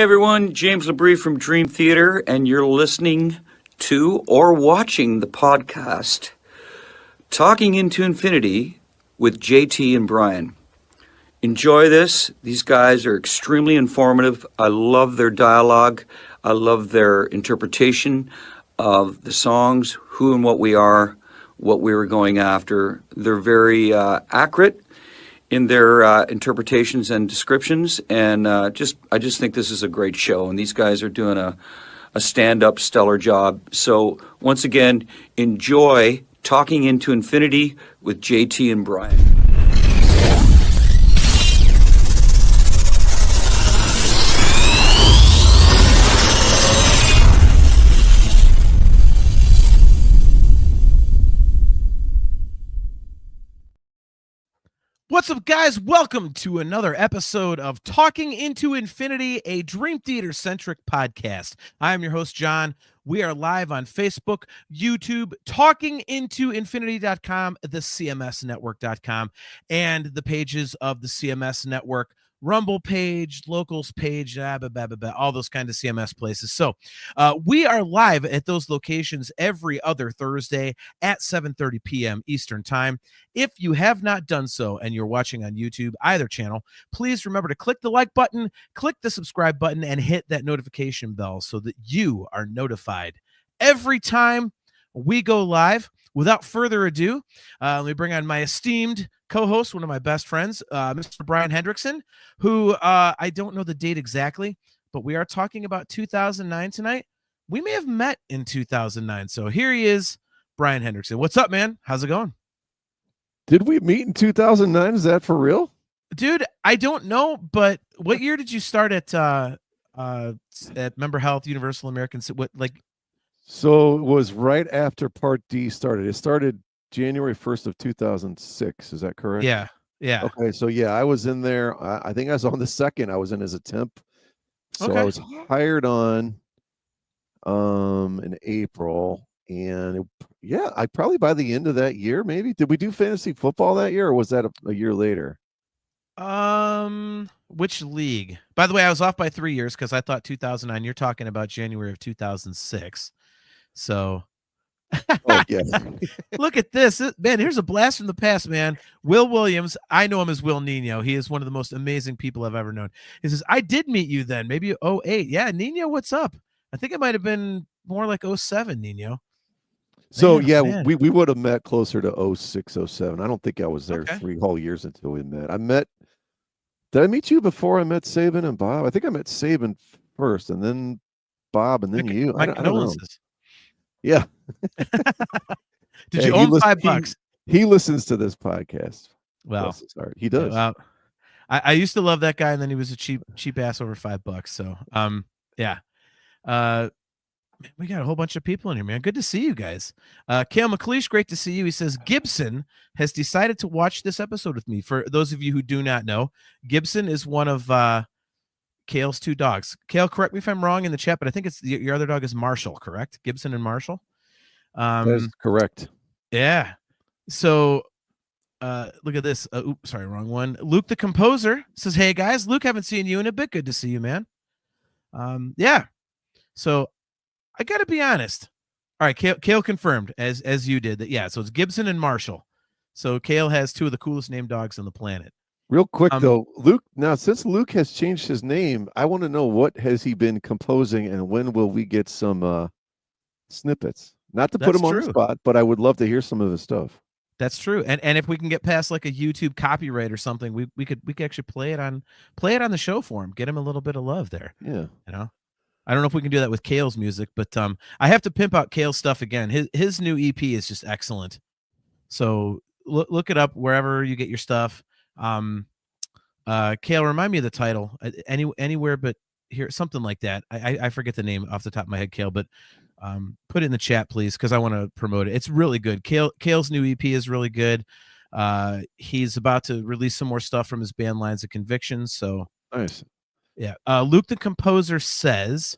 everyone, James Labrie from Dream Theater, and you're listening to or watching the podcast Talking Into Infinity with JT and Brian. Enjoy this. These guys are extremely informative. I love their dialogue. I love their interpretation of the songs, who and what we are, what we were going after. They're very accurate in their interpretations and descriptions, and I just think this is a great show, and these guys are doing a stand-up stellar job. So once again, enjoy Talking Into Infinity with JT and Brian. What's up, guys? Welcome to another episode of Talking Into Infinity, a Dream Theater-centric podcast. I am your host, John. We are live on Facebook, YouTube, talkingintoinfinity.com, the CMSnetwork.com, and the pages of the CMS Network, Rumble page, Locals page, all those kind of CMS places. So we are live at those locations every other Thursday at 7:30 p.m. Eastern Time. If you have not done so and you're watching on YouTube, either channel, please remember to click the like button, click the subscribe button, and hit that notification bell so that you are notified every time we go live. Without further ado, let me bring on my esteemed co-host, one of my best friends, Mr. Brian Hendrickson, who I don't know the date exactly, but we are talking about 2009 tonight. We may have met in 2009. So here he is, Brian Hendrickson. What's up, man? How's it going? Did we meet in 2009? Is that for real? Dude, I don't know, but what year did you start at Member Health, Universal American? So it was right after Part D started. It started January 1st of 2006. Is that correct? Yeah. Okay, so yeah, I was in there. I think I was on the second. I was in as a temp. So Okay. I was hired on in April, and I probably by the end of that year, maybe. Did we do fantasy football that year, or was that a year later? Which league? By the way, I was off by 3 years because I thought 2009. You're talking about January of 2006. So Oh, yeah. look at this, man. Here's a blast from the past, man. Will Williams, I know him as Will Nino. He is one of the most amazing people I've ever known. He says, I did meet you then, maybe 08. Yeah, Nino, what's up? I think it might have been more like 07, Nino. So Man, yeah, man. we would have met closer to 06, 07. I don't think I was there Okay. 3 whole years until we met. Did I meet you before I met Saban and Bob? I think I met Saban first, and then Bob, and then you. My I don't know. condolences. Yeah. Did you own $5? He listens to this podcast. Well, he does. Well, I used to love that guy, and then he was a cheap ass over $5. So, yeah. We got a whole bunch of people in here, man. Good to see you guys. Cale McLeish, great to see you. He says, Gibson has decided to watch this episode with me. For those of you who do not know, Gibson is one of Cale's 2 dogs. Cale, correct me if I'm wrong in the chat, but I think it's your other dog is Marshall, correct? Gibson and Marshall? That is correct. Yeah. So look at this. Oops, sorry, wrong one. Luke the Composer says, hey, guys. Luke, haven't seen you in a bit. Good to see you, man. Yeah. So I got to be honest. All right, Cale confirmed, as you did, that, yeah, so it's Gibson and Marshall. So Cale has 2 of the coolest named dogs on the planet. Real quick, though, Luke, now since Luke has changed his name, I want to know what has he been composing, and when will we get some snippets? Not to put him on the spot, but I would love to hear some of his stuff. That's true. And if we can get past like a YouTube copyright or something, we could actually play it on the show for him. Get him a little bit of love there. Yeah. You know? I don't know if we can do that with Cale's music, but I have to pimp out Cale's stuff again. His new EP is just excellent. So look it up wherever you get your stuff. Cale, remind me of the title. Anywhere but here, something like that. I forget the name off the top of my head, Cale, but put it in the chat, please, because I want to promote it. It's really good. Cale's new EP is really good. He's about to release some more stuff from his band Lines of Conviction. So nice. Yeah. Luke the Composer says,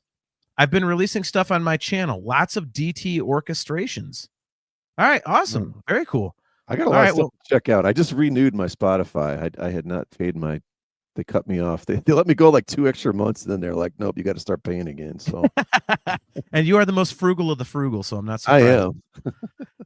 I've been releasing stuff on my channel. Lots of DT orchestrations. All right. Awesome. Very cool. I got a lot of stuff to check out. I just renewed my Spotify. I had not paid my they cut me off. They let me go like 2 extra months, and then they're like, nope, you got to start paying again. So, and you are the most frugal of the frugal, so I'm not I surprised.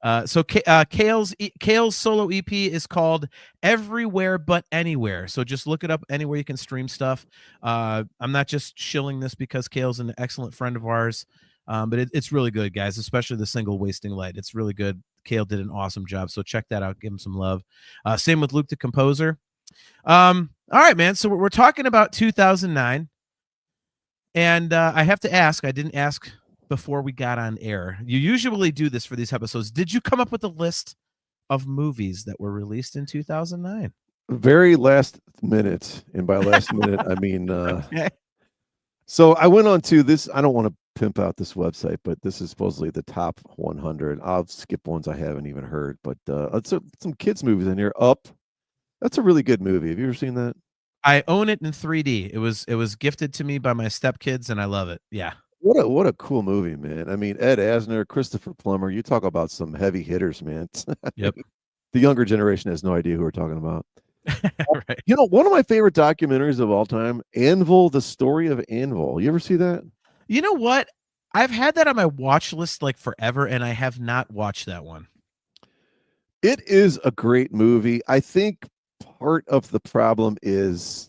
am. So Kale's solo EP is called Everywhere But Anywhere. So just look it up anywhere you can stream stuff. I'm not just shilling this because Kale's an excellent friend of ours, but it's really good, guys, especially the single Wasting Light. It's really good. Kale did an awesome job, so check that out. Give him some love. Same with Luke the composer. All right, man. So we're talking about 2009, and I have to ask. I didn't ask before we got on air. You usually do this for these episodes. Did you come up with a list of movies that were released in 2009? Very last minute, and by last minute, I mean. Okay. So I went on to this. I don't want to pimp out this website, but this is supposedly the top 100. I'll skip ones I haven't even heard, but some kids movies in here. Up. That's a really good movie. Have you ever seen that? I own it in 3D. It was gifted to me by my stepkids, and I love it. Yeah. What a cool movie, man. I mean, Ed Asner, Christopher Plummer. You talk about some heavy hitters, man. Yep. The younger generation has no idea who we're talking about. Right. You know, one of my favorite documentaries of all time, Anvil, the story of Anvil. You ever see that? You know what? I've had that on my watch list like forever, and I have not watched that one. It is a great movie. I think part of the problem is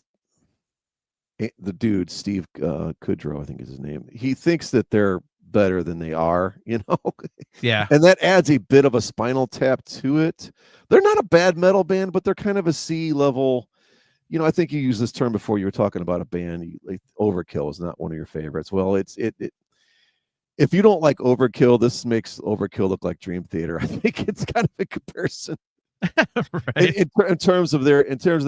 the dude, Steve Kudrow, I think is his name. He thinks that they're better than they are, you know? Yeah. And that adds a bit of a Spinal Tap to it. They're not a bad metal band, but they're kind of a C level. You know, I think you used this term before. You were talking about a band. Like, Overkill is not one of your favorites. Well, it if you don't like Overkill, this makes Overkill look like Dream Theater. I think it's kind of a comparison. Right. in terms of their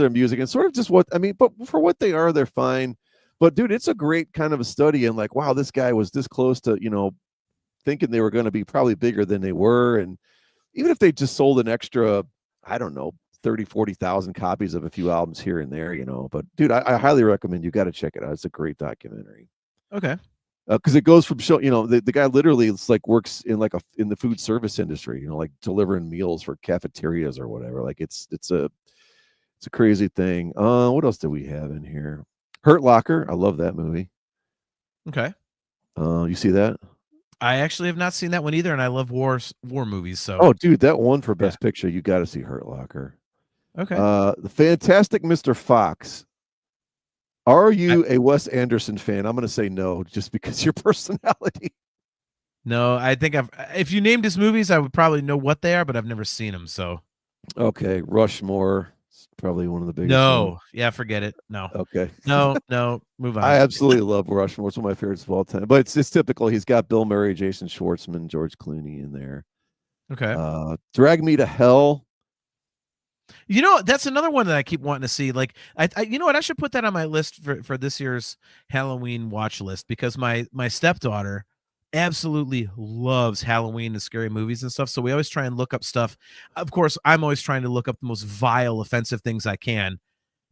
music and sort of just what I mean, but for what they are, they're fine. But dude, it's a great kind of a study in like, wow, this guy was this close to, you know, thinking they were going to be probably bigger than they were. And even if they just sold an extra, I don't know, 30,000-40,000 copies of a few albums here and there, you know. But dude, I highly recommend you got to check it out. It's a great documentary. Okay. Because it goes from show, you know, the guy literally it's like works in like in the food service industry, you know, like delivering meals for cafeterias or whatever. Like it's a crazy thing. What else do we have in here? Hurt Locker. I love that movie. Okay. You see that? I actually have not seen that one either, and I love war movies. So, oh, dude, that one for Best Picture, you got to see Hurt Locker. Okay. The Fantastic Mr. Fox. Are you a Wes Anderson fan? I'm going to say no, just because your personality. No, I think if you named his movies, I would probably know what they are, but I've never seen them. So, okay, Rushmore is probably one of the biggest. No, ones. Yeah, forget it. No. Okay. No, move on. I absolutely love Rushmore. It's one of my favorites of all time. But it's typical. He's got Bill Murray, Jason Schwartzman, George Clooney in there. Okay. Drag Me to Hell. You know, that's another one that I keep wanting to see. Like, I you know what? I should put that on my list for this year's Halloween watch list, because my stepdaughter absolutely loves Halloween and scary movies and stuff. So we always try and look up stuff. Of course, I'm always trying to look up the most vile, offensive things I can,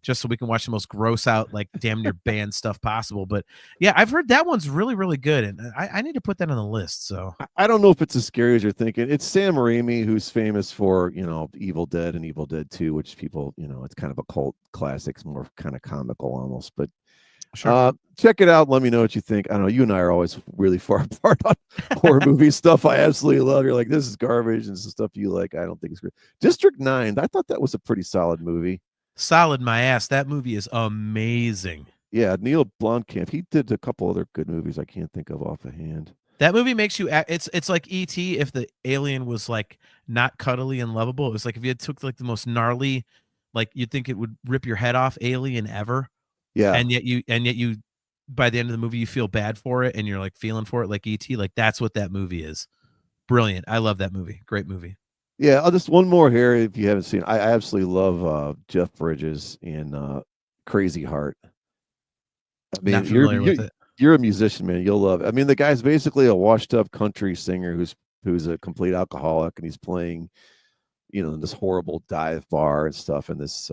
just so we can watch the most gross out, like damn near banned stuff possible. But yeah, I've heard that one's really, really good, and I need to put that on the list. So I don't know if it's as scary as you're thinking. It's Sam Raimi, who's famous for, you know, Evil Dead and Evil Dead 2, which people, you know, it's kind of a cult classic. It's more kind of comical almost. But sure. Check it out. Let me know what you think. I don't know. You and I are always really far apart on horror movie stuff. I absolutely love. You're like, this is garbage, and some stuff you like. I don't think it's great. District 9. I thought that was a pretty solid movie. Solid my ass. That movie is amazing. Yeah, Neil Blomkamp. He did a couple other good movies I can't think of off the hand. That movie makes you it's like E.T. if the alien was like not cuddly and lovable. It was like if you took like the most gnarly, like you'd think it would rip your head off alien ever. Yeah. And yet you by the end of the movie you feel bad for it and you're like feeling for it like E.T. Like that's what that movie is. Brilliant. I love that movie. Great movie. Yeah, I'll just one more here if you haven't seen. I absolutely love Jeff Bridges in Crazy Heart. I mean, Not familiar with it. You're a musician, man. You'll love it. I mean, the guy's basically a washed-up country singer who's a complete alcoholic, and he's playing, you know, in this horrible dive bar and stuff. And this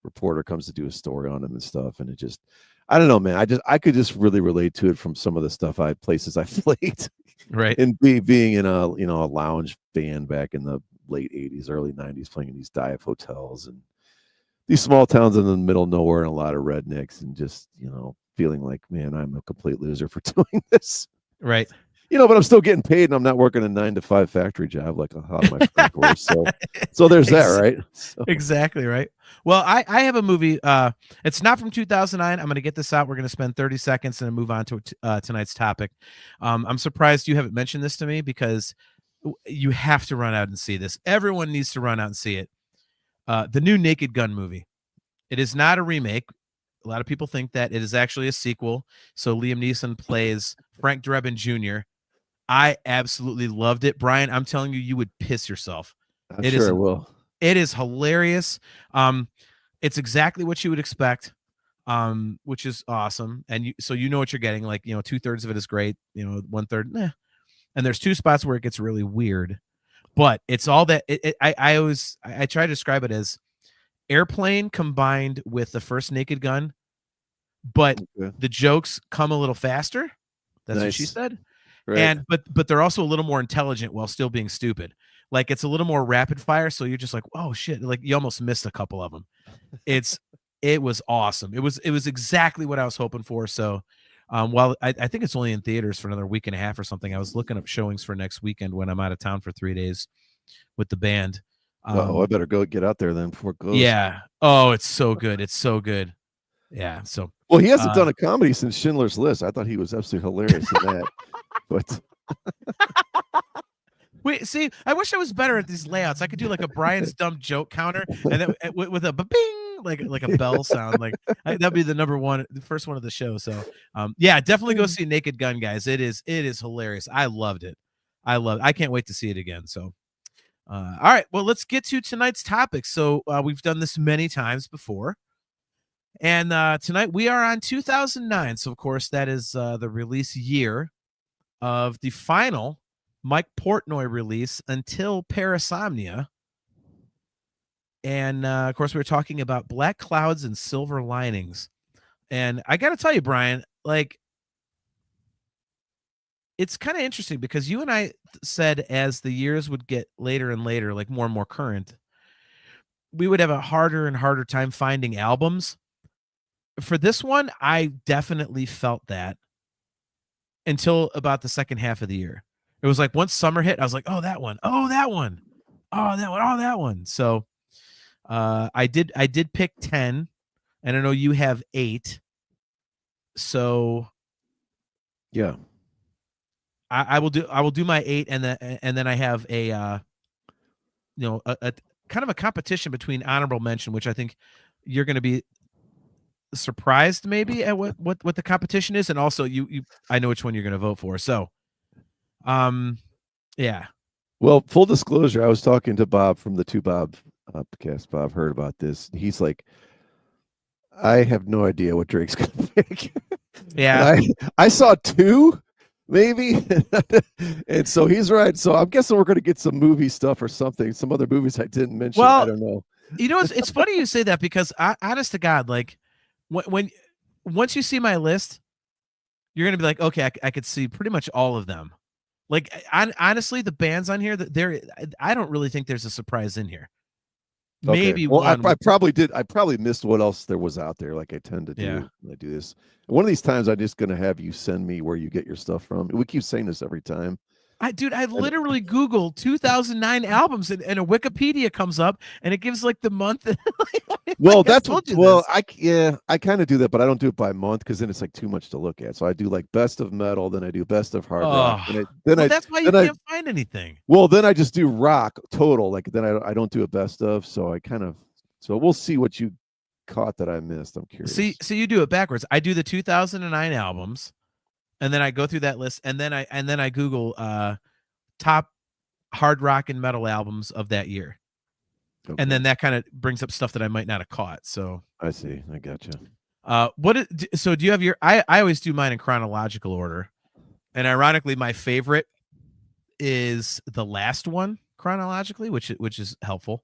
reporter comes to do a story on him and stuff. And it just, I don't know, man. I could just really relate to it from some of the stuff places I played. Right. And being in a, you know, a lounge band back in the late 80s, early 90s, playing in these dive hotels. And these small towns in the middle of nowhere and a lot of rednecks, and just feeling like, man, I'm a complete loser for doing this. Right. But I'm still getting paid, and I'm not working a 9-to-5 factory job like a lot of my friends were. So there's that, right? So. Exactly right. Well, I have a movie. It's not from 2009. I'm going to get this out. We're going to spend 30 seconds and then move on to tonight's topic. I'm surprised you haven't mentioned this to me, because you have to run out and see this. Everyone needs to run out and see it. The new Naked Gun movie. It is not a remake. A lot of people think that it is actually a sequel. So Liam Neeson plays Frank Drebin Jr. I absolutely loved it. Brian, I'm telling you, you would piss yourself. I'm sure I will. It is hilarious. It's exactly what you would expect, which is awesome. And so you know what you're getting. Like, 2/3 of it is great. 1/3, and there's 2 spots where it gets really weird. But it's all that. I try to describe it as Airplane combined with the first Naked Gun, but the jokes come a little faster. That's what she said. Right. And but they're also a little more intelligent while still being stupid. Like, it's a little more rapid fire, so you're just like, oh shit, like you almost missed a couple of them. It was awesome. It was exactly what I was hoping for. So while I think it's only in theaters for another week and a half or something, I was looking up showings for next weekend when I'm out of town for 3 days with the band. I better go get out there then before it goes. Yeah. Oh, it's so good. It's so good. Yeah. So well, he hasn't done a comedy since Schindler's List. I thought he was absolutely hilarious in that. But wait, see, I wish I was better at these layouts. I could do like a Brian's dumb joke counter, and then with a bing, like a bell sound. Like that'd be the first one of the show. So yeah, definitely go see Naked Gun, guys. It is hilarious. I loved it. I can't wait to see it again. So all right, well, let's get to tonight's topic. So we've done this many times before, and tonight we are on 2009. So of course that is the release year of the final Mike Portnoy release, Until Parasomnia. And of course we were talking about Black Clouds and Silver Linings. And I got to tell you, Brian, like, it's kind of interesting because you and I said as the years would get later and later, like more and more current, we would have a harder and harder time finding albums. For this one, I definitely felt that until about the second half of the year. It was like once summer hit, I was like, oh, that one. Oh, that one. Oh, that one. Oh, that one. So I did pick 10, and I know you have 8. So yeah. I will do my 8, and then I have a a kind of a competition between honorable mention, which I think you're going to be surprised maybe at what the competition is, and also you I know which one you're going to vote for. So yeah. Well, full disclosure, I was talking to Bob from the Two Bob podcast. Bob heard about this. He's like, I have no idea what Drake's going to pick. Yeah. I saw 2 maybe. And so he's right. So I'm guessing we're going to get some movie stuff or something, some other movies I didn't mention. Well, I don't know. It's funny you say that, because honest to God, like when once you see my list, you're going to be like, okay, I could see pretty much all of them. Like, honestly, the bands on here, I don't really think there's a surprise in here. Okay. Maybe well, one. I probably did. I probably missed what else there was out there, like I tend to do when I do this. One of these times, I'm just going to have you send me where you get your stuff from. We keep saying this every time. I've literally Googled 2009 albums, and a Wikipedia comes up, and it gives like the month. Well, that's what. Well, I kind of do that, but I don't do it by month, because then it's like too much to look at. So I do like best of metal, then I do best of hard rock. That's why you can't find anything. Well, then I just do rock total. Like, then I don't do a best of. So I kind of. So we'll see what you caught that I missed. I'm curious. See, you do it backwards. I do the 2009 albums, and then I go through that list, and then I Google top hard rock and metal albums of that year. Okay. And then that kind of brings up stuff that I might not have caught. So I see. I gotcha. So do you have your? I always do mine in chronological order, and ironically, my favorite is the last one chronologically, which is helpful.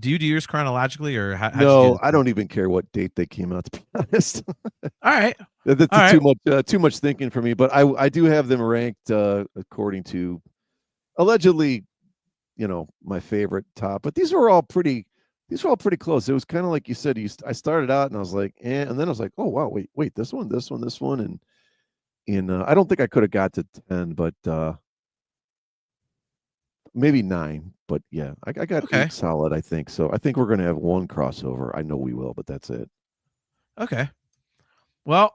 Do you do yours chronologically, or how? No, I don't even care what date they came out, to be honest. All right, that's too much thinking for me. But I do have them ranked according to allegedly, my favorite top. But these were all pretty these were all pretty close. It was kind of like you said. I started out and I was like, and then I was like, oh wow, wait, this one, and I don't think I could have got to 10, but maybe 9. But yeah, I got 8 solid, I think. So I think we're gonna have one crossover. I know we will, but that's it. Okay. Well,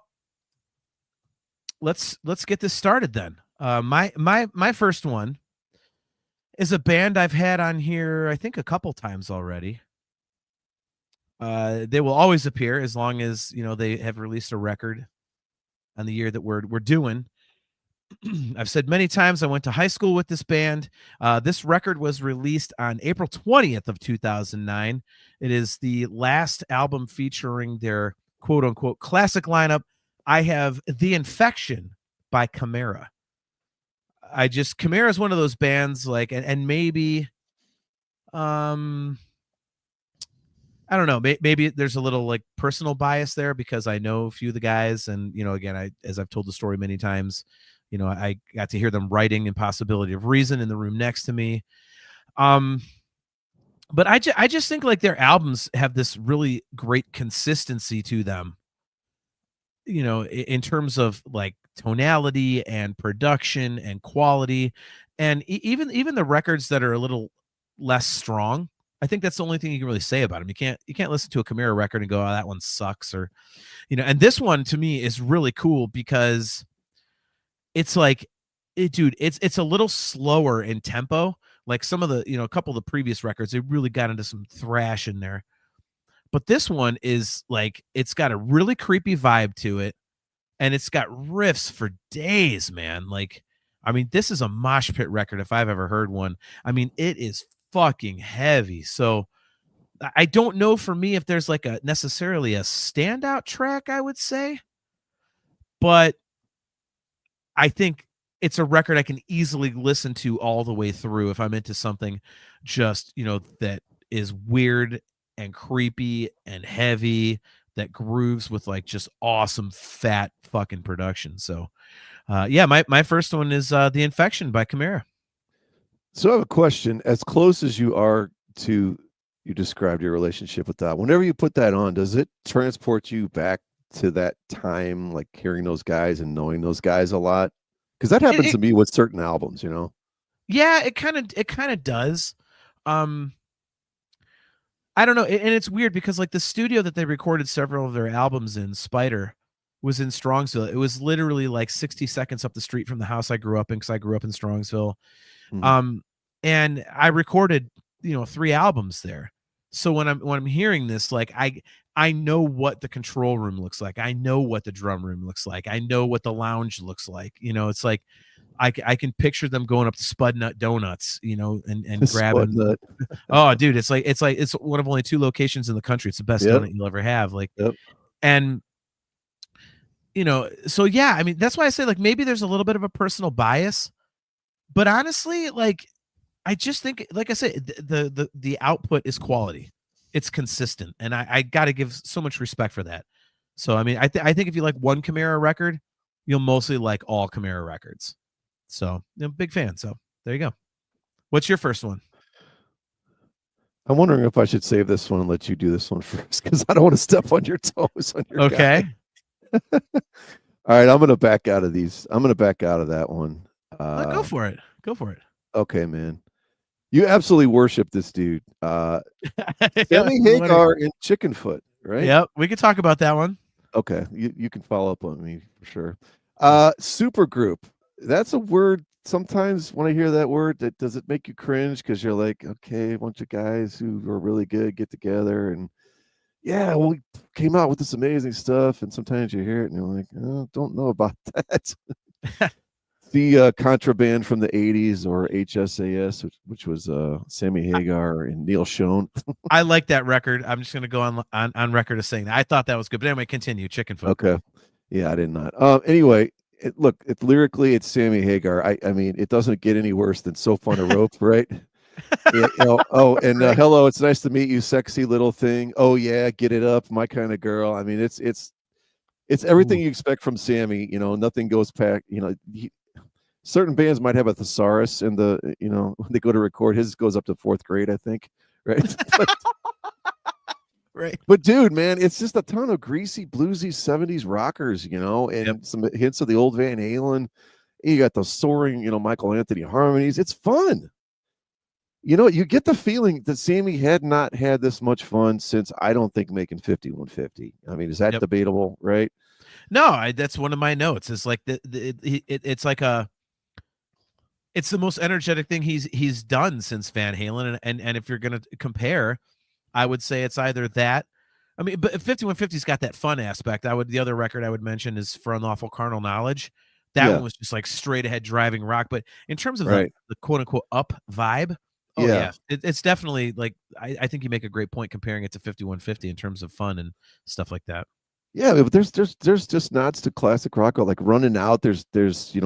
let's get this started then. My first one is a band I've had on here, I think, a couple times already. They will always appear as long as they have released a record on the year that we're doing. I've said many times I went to high school with this band. This record was released on April 20th of 2009. It is the last album featuring their quote unquote classic lineup. I have The Infection by Chimera. Chimera is one of those bands like, and maybe, I don't know, maybe there's a little like personal bias there because I know a few of the guys, and again, as I've told the story many times, I got to hear them writing Impossibility of Reason in the room next to me. But I just think like their albums have this really great consistency to them, in terms of like tonality and production and quality, and even the records that are a little less strong. I think that's the only thing you can really say about them. You can't listen to a Chimera record and go, oh, that one sucks, or and this one to me is really cool because it's like, it's a little slower in tempo. Like some of the, a couple of the previous records, they really got into some thrash in there. But this one is like, it's got a really creepy vibe to it. And it's got riffs for days, man. Like, I mean, this is a mosh pit record if I've ever heard one. I mean, it is fucking heavy. So I don't know for me if there's like necessarily a standout track, I would say. But I think it's a record I can easily listen to all the way through if I'm into something just, that is weird and creepy and heavy, that grooves with like just awesome fat fucking production. So yeah, my first one is The Infection by Chimera. So I have a question. As close as you are to, you described your relationship with that, whenever you put that on, does it transport you back to that time, like hearing those guys and knowing those guys a lot? Because that happens to me with certain albums, Yeah, it kind of does. I don't know, and it's weird because like the studio that they recorded several of their albums in, Spider, was in Strongsville. It was literally like 60 seconds up the street from the house I grew up in, because I grew up in Strongsville. Mm-hmm. And I recorded 3 albums there. So when I'm hearing this, like I know what the control room looks like. I know what the drum room looks like. I know what the lounge looks like. It's like I can picture them going up to Spud Nut Donuts, and grabbing. Oh, dude, it's one of only 2 locations in the country. It's the best donut you'll ever have. Like, and so yeah, I mean, that's why I say like maybe there's a little bit of a personal bias, but honestly, like I just think, like I said, the output is quality. It's consistent, and I got to give so much respect for that. So I mean, I think if you like one Chimera record, you'll mostly like all Chimera records. So I'm a big fan. So there you go. What's your first one? I'm wondering if I should save this one and let you do this one first, because I don't want to step on your toes on your okay. All right, I'm gonna back out of these. I'm gonna back out of that one. Go for it. Go for it. Okay, man. You absolutely worship this dude. Sammy Hagar in Chickenfoot, right? Yep, we could talk about that one. Okay, you can follow up on me for sure. Super group. That's a word. Sometimes when I hear that word, does it make you cringe? Because you're like, okay, a bunch of guys who are really good get together and yeah, well, we came out with this amazing stuff. And sometimes you hear it and you're like, oh, don't know about that. The Contraband from the 80s, or HSAS, which was Sammy Hagar and Neil Schon. I like that record. I'm just going to go on record as saying that. I thought that was good. But anyway, continue. Chickenfoot. Okay. Yeah, I did not. Anyway, lyrically, it's Sammy Hagar. I mean, it doesn't get any worse than So Fun to Rope, right? Hello, it's nice to meet you, sexy little thing. Oh yeah, get it up, my kind of girl. I mean, it's everything you expect from Sammy. Nothing goes past. Certain bands might have a thesaurus in the when they go to record. His goes up to 4th grade, I think. Right. Right. But dude, man, it's just a ton of greasy, bluesy 70s rockers, and some hints of the old Van Halen. You got those soaring, Michael Anthony harmonies. It's fun. You get the feeling that Sammy had not had this much fun since, I don't think, making 5150. I mean, is that debatable, right? No, that's one of my notes. It's like it's like it's the most energetic thing he's done since Van Halen, and if you're gonna compare, I would say it's either that. I mean, but 5150's got that fun aspect. The other record I would mention is For Unlawful Carnal Knowledge. That one was just like straight ahead driving rock. But in terms of the quote unquote up vibe, oh yeah, it's definitely like I think you make a great point comparing it to 5150 in terms of fun and stuff like that. Yeah, but there's just nods to classic rock, like Running Out. There's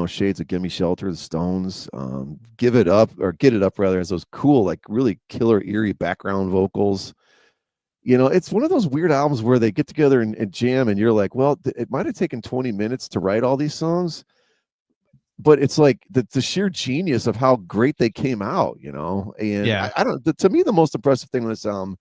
shades of Gimme Shelter, the Stones. Give It Up, or Get It Up rather, has those cool, like really killer eerie background vocals. It's one of those weird albums where they get together and jam, and you're like, well, it might have taken 20 minutes to write all these songs, but it's like the sheer genius of how great they came out, And I don't. To me, the most impressive thing on this album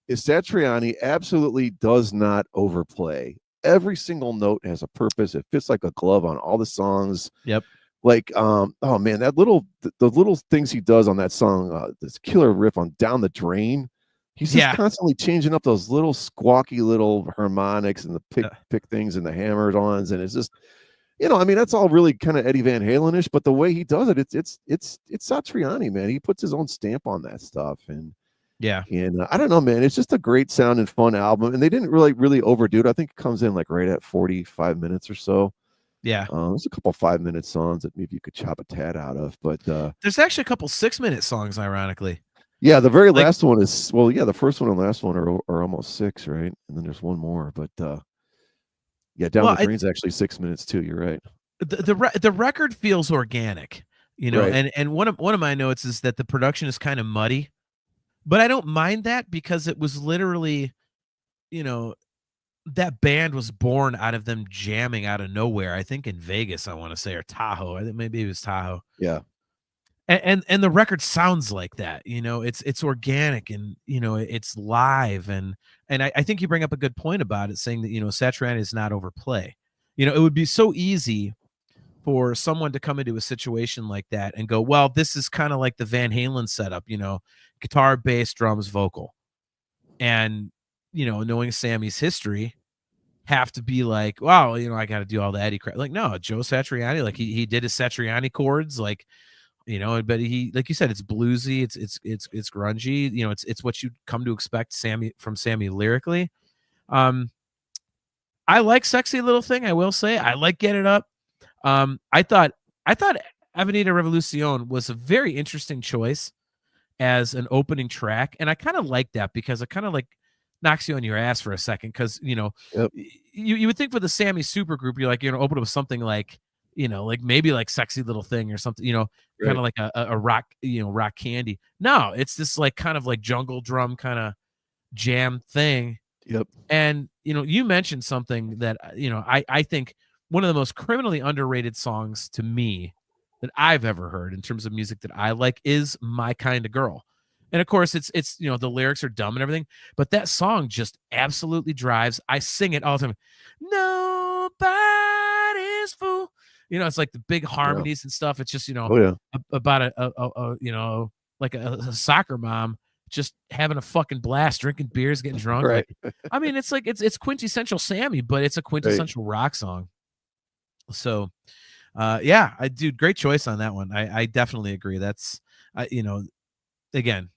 is Satriani absolutely does not overplay. Every single note has a purpose. It fits like a glove on all the songs. Yep. Like, oh man, the little things he does on that song, this killer riff on Down the Drain. He's just constantly changing up those little squawky little harmonics and the pick things and the hammer-ons, and it's just, I mean, that's all really kind of Eddie Van Halen-ish, but the way he does it, it's Satriani, man. He puts his own stamp on that stuff, and I don't know, man. It's just a great sound and fun album, and they didn't really overdo it. I think it comes in like right at 45 minutes or so. Yeah, there's a couple 5-minute songs that maybe you could chop a tad out of, but there's actually a couple 6-minute songs, ironically. Yeah, the very last one is, well, yeah, the first one and last one are almost 6, right? And then there's one more, but Down the Drain's actually 6 minutes too. You're right. The record feels organic, and one of my notes is that the production is kind of muddy, but I don't mind that because it was literally, that band was born out of them jamming out of nowhere. I think in Vegas, I want to say, or Tahoe. I think maybe it was Tahoe. Yeah. And the record sounds like that, it's organic, and it's live, and I think you bring up a good point about it, saying that Satriani is not overplay. It would be so easy for someone to come into a situation like that and go, well, this is kind of like the Van Halen setup, guitar, bass, drums, vocal, and knowing Sammy's history, have to be like, wow, I got to do all the Eddie crap. Like, no, Joe Satriani, like he did his Satriani chords, like. But he, like you said, it's bluesy, it's grungy, it's what you come to expect from Sammy lyrically. I like Sexy Little Thing, I will say. I like Get It Up. I thought Avenida Revolucion was a very interesting choice as an opening track, and I kind of like that because it kind of like knocks you on your ass for a second, because you would think for the Sammy supergroup, you're like, open up with something like, like maybe like Sexy Little Thing or something, kind of like a rock, rock candy. No, it's this like kind of like jungle drum kind of jam thing. Yep. And, you mentioned something that, I think one of the most criminally underrated songs to me that I've ever heard in terms of music that I like is My Kind of Girl. And of course it's, the lyrics are dumb and everything, but that song just absolutely drives. I sing it all the time. Nobody's fool. It's like the big harmonies and stuff. It's just, about a like a soccer mom just having a fucking blast, drinking beers, getting drunk. Right. Like, I mean, it's like, it's quintessential Sammy, but it's a quintessential rock song. So, dude, great choice on that one. I definitely agree. That's, again,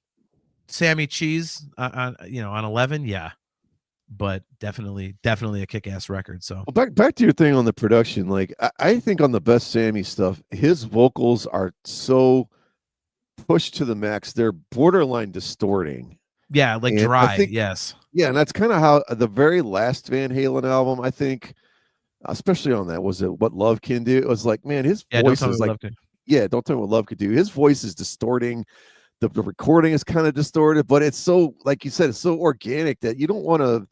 Sammy Cheese on 11. Yeah. But definitely a kick-ass record. So back to your thing on the production, like I think on the best Sammy stuff, his vocals are so pushed to the max, they're borderline distorting. Yeah, like and dry. And that's kind of how the very last Van Halen album, I think, especially on that, was it What Love Can Do? It was like, man, his voice is like, don't tell me what love could do. His voice is distorting. The recording is kind of distorted, but it's so, like you said, it's so organic that you don't want to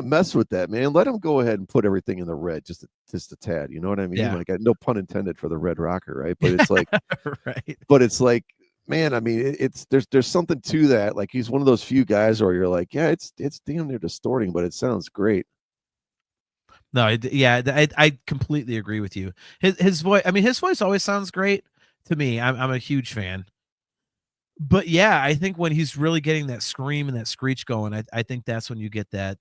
mess with that, man. Let him go ahead and put everything in the red, just a tad. You know what I mean? Yeah. Like, no pun intended for the Red Rocker, right? But it's like, right. But it's like, man, I mean, there's something to that. Like he's one of those few guys where you're like, yeah, it's damn near distorting, but it sounds great. No, I completely agree with you. His voice, I mean, his voice always sounds great to me. I'm a huge fan. But yeah, I think when he's really getting that scream and that screech going, I think that's when you get that,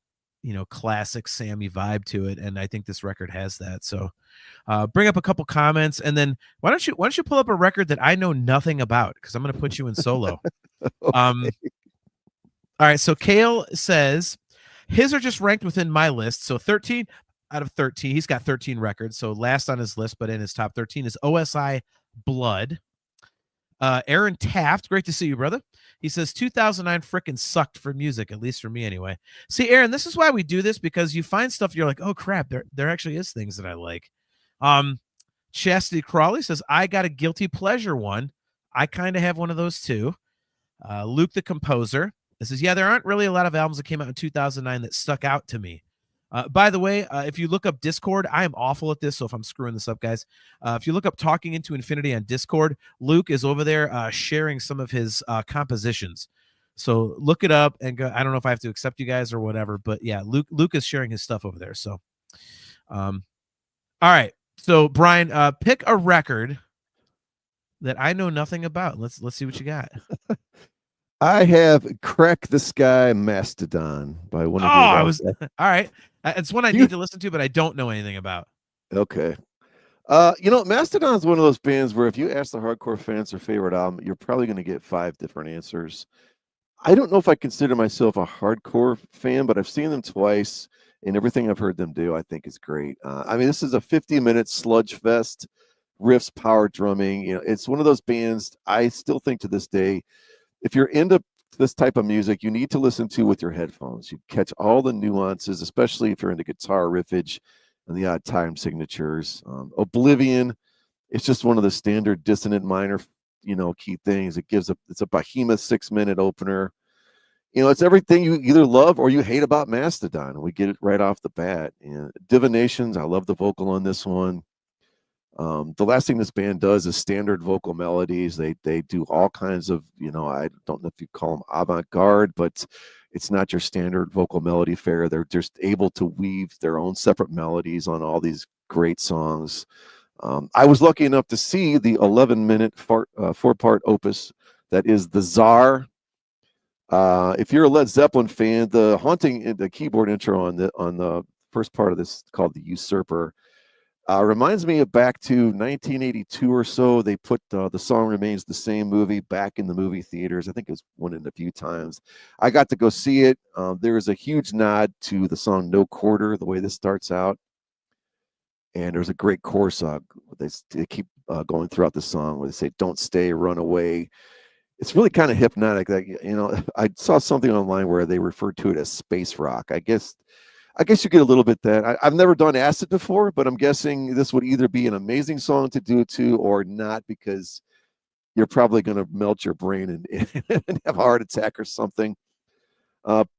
classic Sammy vibe to it. And I think this record has that. So bring up a couple comments, and then why don't you pull up a record that I know nothing about, because I'm going to put you in solo. Okay. All right. So Kale says his are just ranked within my list. So 13 out of 13. He's got 13 records. So last on his list, but in his top 13 is OSI Blood. Aaron Taft, great to see you, brother. He says 2009 frickin' sucked for music, at least for me anyway. See, Aaron, this is why we do this, because you find stuff you're like, oh crap, there actually is things that I like. Chastity Crawley says, I got a guilty pleasure one. I kind of have one of those too. Luke the Composer, this is, yeah, there aren't really a lot of albums that came out in 2009 that stuck out to me. By the way, if you look up Discord, I am awful at this, so if I'm screwing this up, guys, if you look up Talking Into Infinity on Discord, Luke is over there sharing some of his compositions. So look it up and go. I don't know if I have to accept you guys or whatever, but yeah, Luke is sharing his stuff over there. So, all right. So Brian, pick a record that I know nothing about. Let's see what you got. I have Crack the Sky Mastodon by one of your all right. It's one I need to listen to, but I don't know anything about. Okay. Mastodon is one of those bands where if you ask the hardcore fans their favorite album, you're probably going to get 5 different answers. I don't know if I consider myself a hardcore fan, but I've seen them twice, and everything I've heard them do, I think is great. I mean, this is a 50-minute sludge fest, riffs, power drumming. It's one of those bands I still think to this day, if you're into this type of music, you need to listen to with your headphones. You catch all the nuances, especially if you're into guitar riffage and the odd time signatures. Oblivion, it's just one of the standard dissonant minor, key things. It's a behemoth 6-minute opener. It's everything you either love or you hate about Mastodon, and we get it right off the bat. And Divinations, I love the vocal on this one. The last thing this band does is standard vocal melodies. They do all kinds of, I don't know if you call them avant-garde, but it's not your standard vocal melody fare. They're just able to weave their own separate melodies on all these great songs. I was lucky enough to see the 11-minute 4-part opus that is The Czar. If you're a Led Zeppelin fan, the keyboard intro on the first part of this, called The Usurper, reminds me of back to 1982 or so. They put The Song Remains the Same movie back in the movie theaters. I think it was went in a few times. I got to go see it. There is a huge nod to the song No Quarter, the way this starts out. And there's a great chorus. They keep going throughout the song where they say, don't stay, run away. It's really kind of hypnotic. I saw something online where they referred to it as space rock. I guess you get a little bit that. I've never done acid before, but I'm guessing this would either be an amazing song to do it to or not, because you're probably going to melt your brain and have a heart attack or something.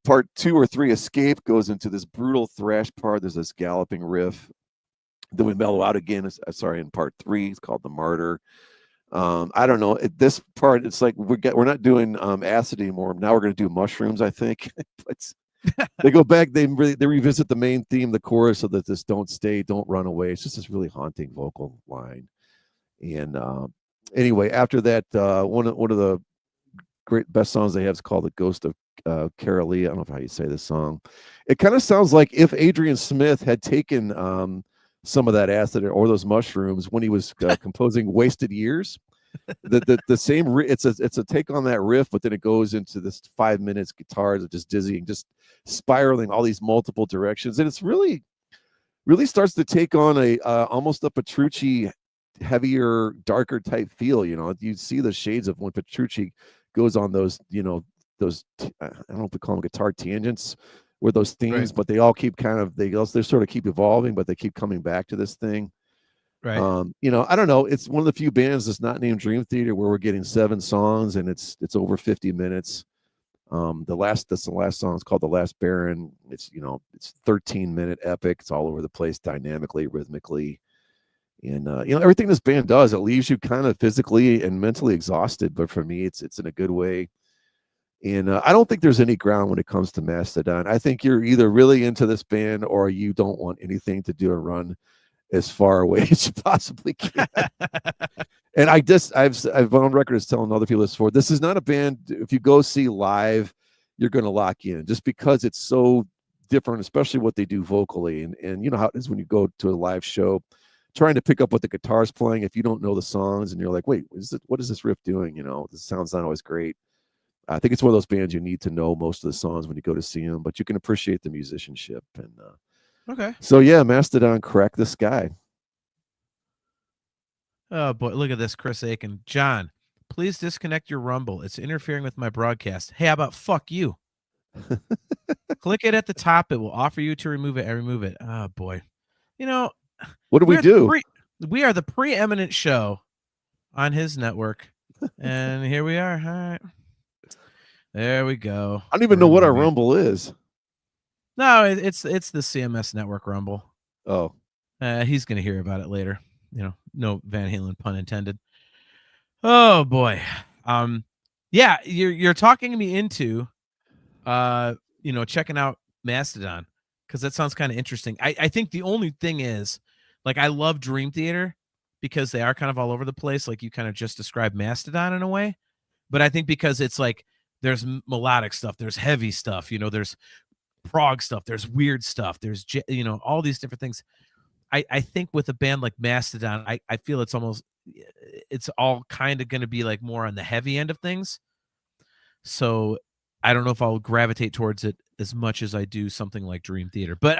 Part 2 or 3, Escape, goes into this brutal thrash part. There's this galloping riff. Then we mellow out again. In part 3, it's called The Martyr. I don't know. At this part, it's like we're not doing acid anymore. Now we're going to do mushrooms, I think. But they go back. They revisit the main theme, the chorus, so that this "Don't stay, don't run away." It's just this really haunting vocal line. And anyway, after that, one of the best songs they have is called "The Ghost of Carolee." I don't know how you say this song. It kind of sounds like if Adrian Smith had taken some of that acid or those mushrooms when he was composing Wasted Years. The same it's a take on that riff, but then it goes into this 5 minutes guitars of just dizzying, just spiraling all these multiple directions, and it's really starts to take on a almost a Petrucci heavier, darker type feel. You see the shades of when Petrucci goes on those I don't know if we call them guitar tangents, where those themes, right, but they all keep they sort of keep evolving, but they keep coming back to this thing. Right. I don't know. It's one of the few bands that's not named Dream Theater where we're getting 7 songs and it's over 50 minutes. The last song is called The Last Baron. It's 13-minute epic. It's all over the place, dynamically, rhythmically. And everything this band does, it leaves you kind of physically and mentally exhausted. But for me, it's in a good way. And I don't think there's any ground when it comes to Mastodon. I think you're either really into this band or you don't want anything to do a run as far away as you possibly can. And I've been on record as telling other people this before. This is not a band. If you go see live, you're going to lock in just because it's so different, especially what they do vocally. And you know how it is when you go to a live show, trying to pick up what the guitar's playing. If you don't know the songs and you're like, wait, what is this riff doing? This sound's not always great. I think it's one of those bands you need to know most of the songs when you go to see them, but you can appreciate the musicianship. And okay. So yeah, Mastodon, Crack the Sky. Oh boy, look at this, Chris Aiken. John, please disconnect your Rumble. It's interfering with my broadcast. Hey, how about fuck you? Click it at the top. It will offer you to remove it. I remove it. Oh boy. What do we do? We are the preeminent show on his network. And here we are. All right. There we go. I don't even know what our Rumble is. No, it's the CMS Network Rumble. Oh. He's going to hear about it later. No Van Halen pun intended. Oh boy. Yeah, you're talking me into checking out Mastodon because that sounds kind of interesting. I think the only thing is, like, I love Dream Theater because they are kind of all over the place, like you kind of just described Mastodon in a way. But I think because it's like there's melodic stuff, there's heavy stuff, there's prog stuff, there's weird stuff, there's all these different things. I think with a band like Mastodon, I feel it's all kind of going to be like more on the heavy end of things. So I don't know if I'll gravitate towards it as much as I do something like Dream Theater. But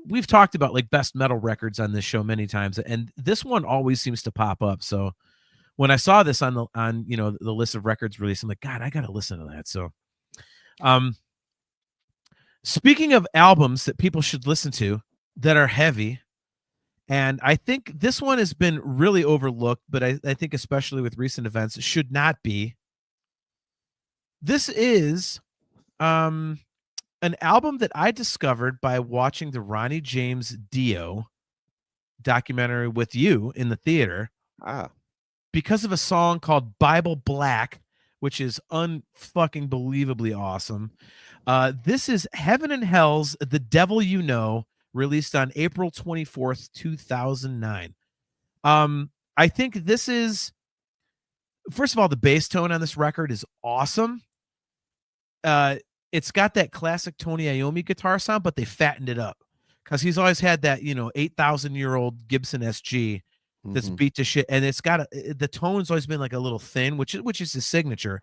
we've talked about like best metal records on this show many times, and this one always seems to pop up. So when I saw this on the list of records released, I'm like, God, I got to listen to that. So, speaking of albums that people should listen to that are heavy, and I think this one has been really overlooked, but I think especially with recent events, should not be. This is an album that I discovered by watching the Ronnie James Dio documentary with you in the theater. Because of a song called Bible Black, which is unfucking believably awesome. This is Heaven and Hell's The Devil You Know, released on April 24th, 2009. I think this is, first of all, the bass tone on this record is awesome. It's got that classic Tony Iommi guitar sound, but they fattened it up because he's always had that, 8,000-year-old Gibson SG that's beat to shit, and it's got the tone's always been like a little thin, which is his signature.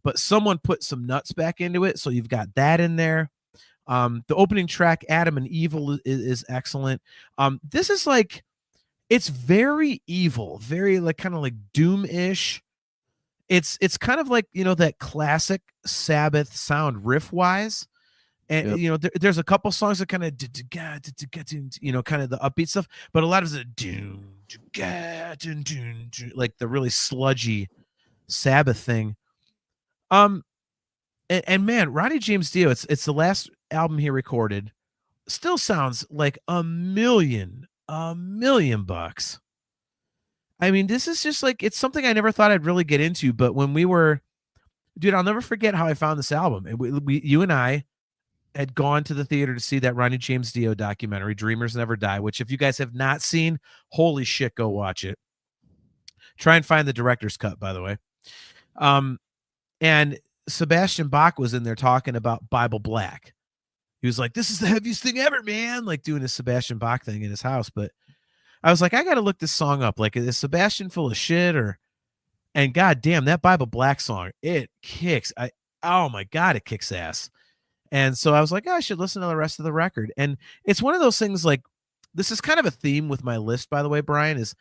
But someone put some nuts back into it, so you've got that in there. The opening track, Adam and Evil, is excellent. This is like, it's very evil, very like kind of like Doom-ish. It's kind of like, that classic Sabbath sound riff wise. And there's a couple songs that kind of kind of the upbeat stuff, but a lot of it like the really sludgy Sabbath thing. And man, Ronnie James Dio, it's the last album he recorded, still sounds like a million bucks. I mean, this is just like, it's something I never thought I'd really get into, but when we were, dude, I'll never forget how I found this album. You and I had gone to the theater to see that Ronnie James Dio documentary, Dreamers Never Die, which if you guys have not seen, holy shit, go watch it. Try and find the director's cut, by the way. And Sebastian Bach was in there talking about Bible Black. He was like, this is the heaviest thing ever, man, like doing his Sebastian Bach thing in his house. But I was like, I got to look this song up. Like, is Sebastian full of shit and God damn, that Bible Black song, it kicks. Oh my God, it kicks ass. And so I was like, I should listen to the rest of the record. And it's one of those things, like, this is kind of a theme with my list, by the way, Brian, is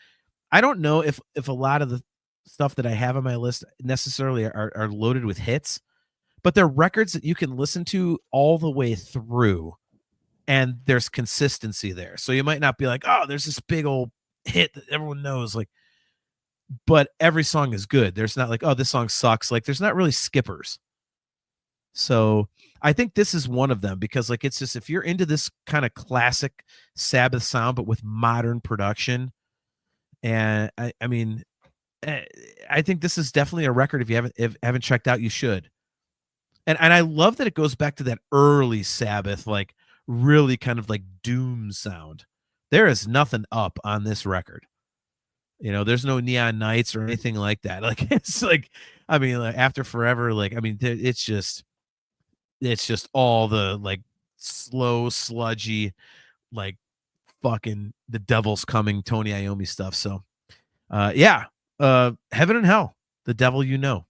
I don't know if a lot of the stuff that I have on my list necessarily are loaded with hits, but they're records that you can listen to all the way through. And there's consistency there. So you might not be like, oh, there's this big old hit that everyone knows, like, but every song is good. There's not like, oh, this song sucks. Like, there's not really skippers. So I think this is one of them because like it's just if you're into this kind of classic Sabbath sound but with modern production, and I mean, I think this is definitely a record. If you haven't checked out, you should. And I love that it goes back to that early Sabbath, like really kind of like doom sound. There is nothing up on this record. You know, there's no Neon Nights or anything like that. Like it's like, I mean, like After Forever, like I mean, it's just all the like slow, sludgy, like fucking The Devil's Coming, Tony Iommi stuff. So, yeah, Heaven and Hell, The Devil You Know.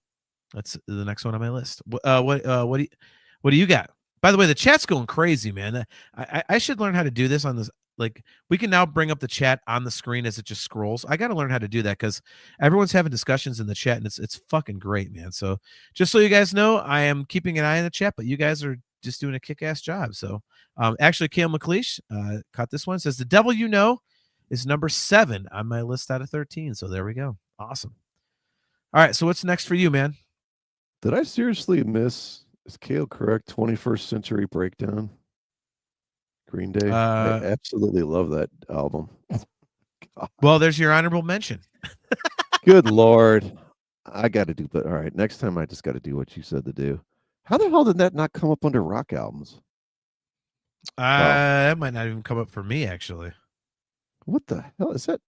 That's the next one on my list. What do you got? By the way, the chat's going crazy, man. I should learn how to do this on this. Like, we can now bring up the chat on the screen as it just scrolls. I got to learn how to do that because everyone's having discussions in the chat, and it's fucking great, man. So just so you guys know, I am keeping an eye on the chat, but you guys are just doing a kick-ass job. So actually, Kale McLeish caught this one. Says The Devil You Know is number 7 on my list out of 13. So there we go. Awesome. All right, so what's next for you, man? Did I seriously miss, is Kale correct, 21st Century Breakdown? Green Day? I absolutely love that album. Well, there's your honorable mention. Good Lord. I got to do, but all right, next time I just got to do what you said to do. How the hell did that not come up under rock albums? That might not even come up for me, actually. What the hell is that?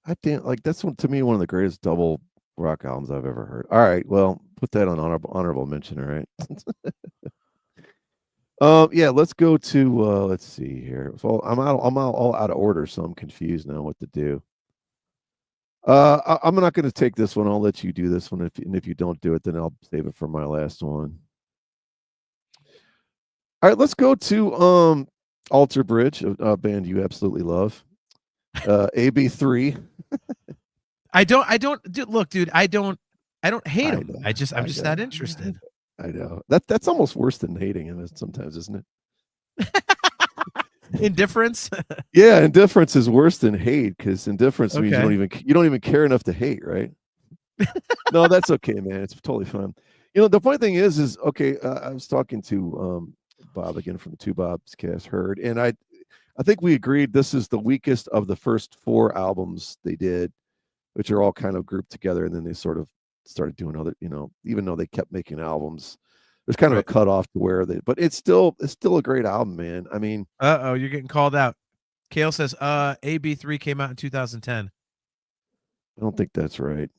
That's to me one of the greatest double rock albums I've ever heard. All right, well, put that on honorable mention. All right. Yeah, let's go to let's see here. So I'm all out of order, so I'm confused now what to do. I'm not going to take this one. I'll let you do this one. If you don't do it, then I'll save it for my last one. All right, let's go to Alter Bridge, a band you absolutely love. AB3. I don't look, dude. I don't hate them. I'm just not interested. I know that's almost worse than hating him sometimes, isn't it? Indifference. Yeah, indifference is worse than hate because indifference means you don't even care enough to hate, right? No, that's okay, man. It's totally fine. You know, the funny thing is okay. I was talking to Bob again from the Two Bobs Cast Heard, and I think we agreed this is the weakest of the first 4 albums they did, which are all kind of grouped together, and then they sort of started doing other, even though they kept making albums, there's kind of a cutoff to where but it's still a great album, man. I mean, you're getting called out. Kale says, AB3 came out in 2010. I don't think that's right.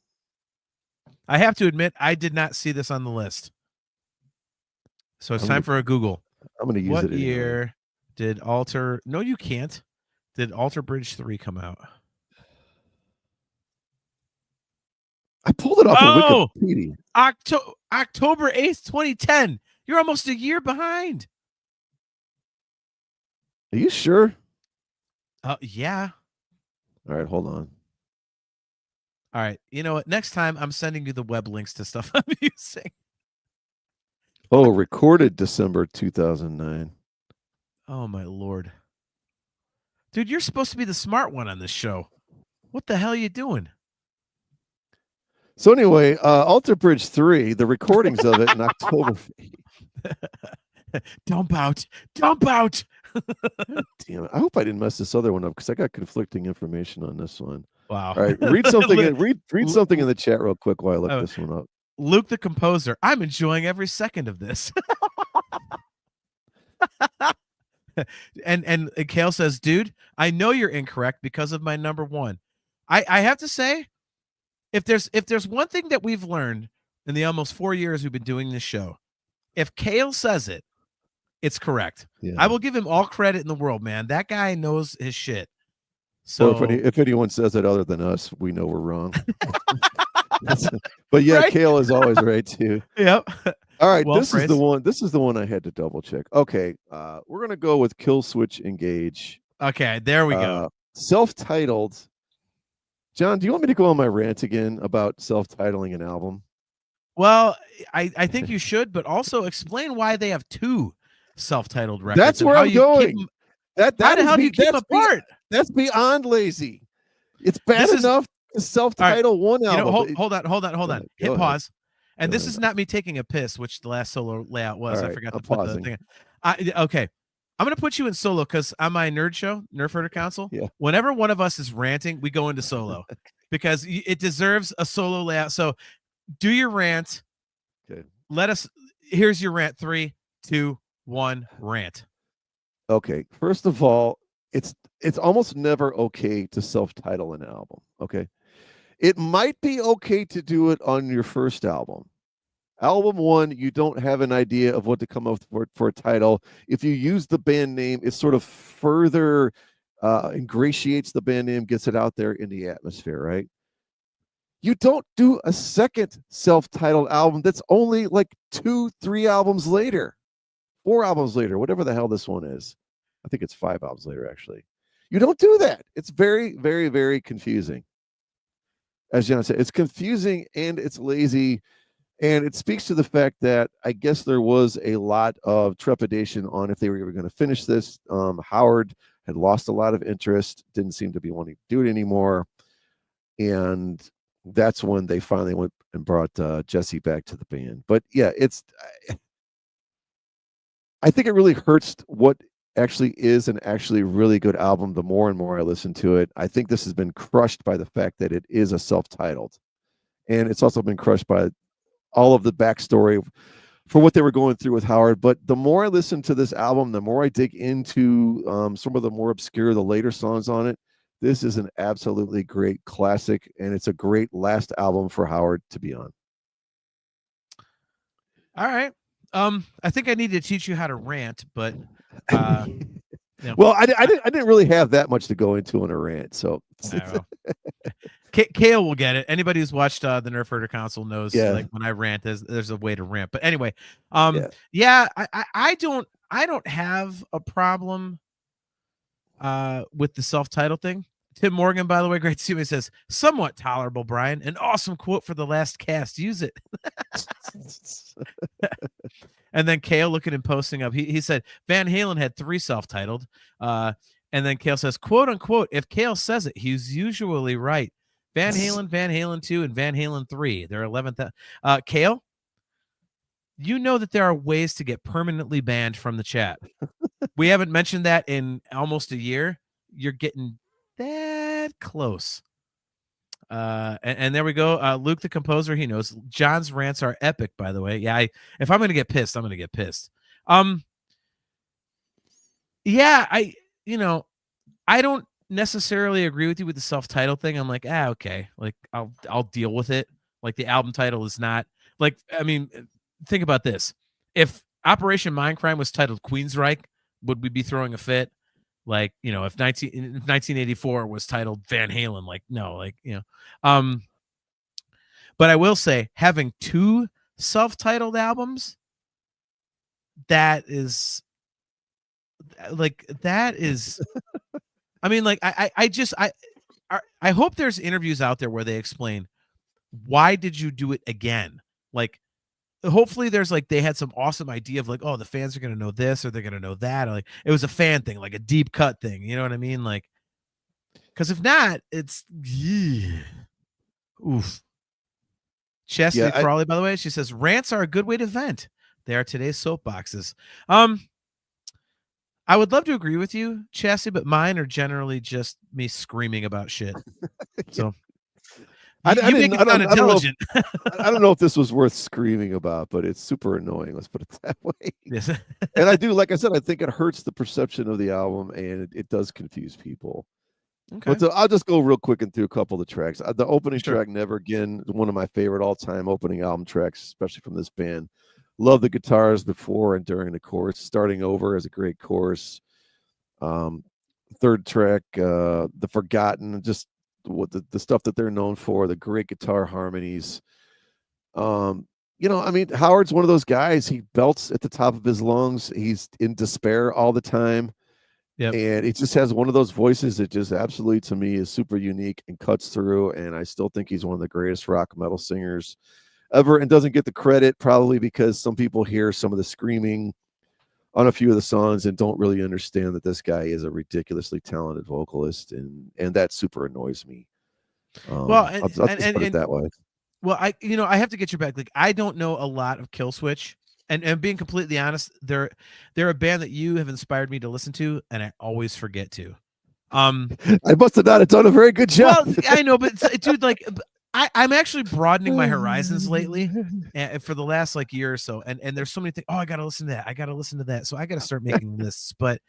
I have to admit, I did not see this on the list. So it's time for a Google. I'm going to use what it. What year did Alter? No, you can't. Did Alter Bridge 3 come out? I pulled it off of Wikipedia. October 8th, 2010. You're almost a year behind. Are you sure? Yeah. All right, hold on. All right. You know what? Next time I'm sending you the web links to stuff I'm using. Oh, recorded December 2009. Oh, my Lord. Dude, you're supposed to be the smart one on this show. What the hell are you doing? So anyway, Alter Bridge 3, the recordings of it in October. Dump out. Damn it. I hope I didn't mess this other one up because I got conflicting information on this one. Wow. All right, read something read something in the chat real quick while I look this one up. Luke the composer, I'm enjoying every second of this. and Kale says, dude, I know you're incorrect because of my number 1. I have to say, if there's one thing that we've learned in the almost 4 years we've been doing this show, if Kale says it, it's correct. Yeah. I will give him all credit in the world, man. That guy knows his shit. So well, if anyone says it other than us, we know we're wrong. But yeah, right? Kale is always right too. Yep. All right, this is the one I had to double check. Okay, we're gonna go with Kill Switch Engage. Okay, there we go. Self-titled. John, do you want me to go on my rant again about self-titling an album? Well, I think you should, but also explain why they have 2 self-titled records. That's where I'm going. How the hell do you keep them apart? That's beyond lazy. It's bad enough to self-title one album. Hold on. Hit pause. And this is not me taking a piss, which the last solo layout was. Right, I forgot I'm to put pausing. the thing. Okay. I'm going to put you in solo because on my nerd show, Nerf Herder Council, Yeah. whenever one of us is ranting, we go into solo because it deserves a solo layout. So do your rant. Okay. Here's your rant. 3, 2, 1, rant. Okay. First of all, it's almost never okay to self-title an album. Okay. It might be okay to do it on your first album. Album 1, you don't have an idea of what to come up for a title. If you use the band name, it sort of further ingratiates the band name, gets it out there in the atmosphere, right? You don't do a second self-titled album that's only like 2, 3 albums later, 4 albums later, whatever the hell this one is. I think it's 5 albums later, actually. You don't do that. It's very, very, very confusing. As John said, it's confusing and it's lazy. And it speaks to the fact that I guess there was a lot of trepidation on if they were going to finish this. Howard had lost a lot of interest, didn't seem to be wanting to do it anymore. And that's when they finally went and brought Jesse back to the band. But yeah, I think it really hurts what actually is an actually really good album the more and more I listen to it. I think this has been crushed by the fact that it is a self-titled. And it's also been crushed by all of the backstory for what they were going through with Howard. But the more I listen to this album, the more I dig into some of the more obscure, the later songs on it. This is an absolutely great classic, and it's a great last album for Howard to be on. All right. I think I need to teach you how to rant, but well, I didn't really have that much to go into on a rant, so Kale will get it. Anybody who's watched the Nerf Herder Council knows, like when I rant, there's a way to rant. But anyway, I don't have a problem with the self-title thing. Tim Morgan, by the way, great to see him. He says, somewhat tolerable, Brian. An awesome quote for the last cast. Use it. And then Kale looking and posting up. He said Van Halen had 3 self-titled. And then Kale says, quote unquote, if Kale says it, he's usually right. Van Halen 2, and Van Halen 3. They're 11th. Kale, you know that there are ways to get permanently banned from the chat. We haven't mentioned that in almost a year. You're getting that close. And there we go. Luke, the composer, he knows. John's rants are epic, by the way. Yeah, if I'm going to get pissed, I'm going to get pissed. Yeah, I don't necessarily agree with you with the self-title thing. I'm like, okay, like I'll deal with it. Like the album title is not like, I mean, think about this. If Operation Mindcrime was titled Queensryche, would we be throwing a fit? Like, if 1984 was titled Van Halen, like, no, like, but I will say having 2 self-titled albums, that is I mean, like, I hope there's interviews out there where they explain why did you do it again? Like, hopefully there's like, they had some awesome idea of like, oh, the fans are going to know this or they're going to know that. Or like, it was a fan thing, like a deep cut thing. You know what I mean? Like, because if not, it's oof. Chastity Crawley, by the way, she says rants are a good way to vent. They are today's soapboxes. I would love to agree with you, Chastity, but mine are generally just me screaming about shit. So I don't know if this was worth screaming about, but it's super annoying. Let's put it that way. Yes. And I do, like I said, I think it hurts the perception of the album, and it does confuse people. Okay. But I'll just go real quick and through a couple of the tracks. The opening track, Never Again, is one of my favorite all-time opening album tracks, especially from this band. Love the guitars before and during the chorus. Starting Over is a great chorus. Third track, The Forgotten, just what the stuff that they're known for, the great guitar harmonies. I mean, Howard's one of those guys. He belts at the top of his lungs. He's in despair all the time. Yep. And it just has one of those voices that just absolutely, to me, is super unique and cuts through. And I still think he's one of the greatest rock metal singers ever, and doesn't get the credit probably because some people hear some of the screaming on a few of the songs and don't really understand that this guy is a ridiculously talented vocalist, and that super annoys me. I'll just put it that way. Well, I have to get your back. Like, I don't know a lot of Killswitch, and being completely honest, they're a band that you have inspired me to listen to, and I always forget to. I must have not done a very good job. Well, I know, but dude, like, I'm actually broadening my horizons lately, for the last like year or so, and there's so many things. Oh, I gotta listen to that. I gotta listen to that. So I gotta start making lists. But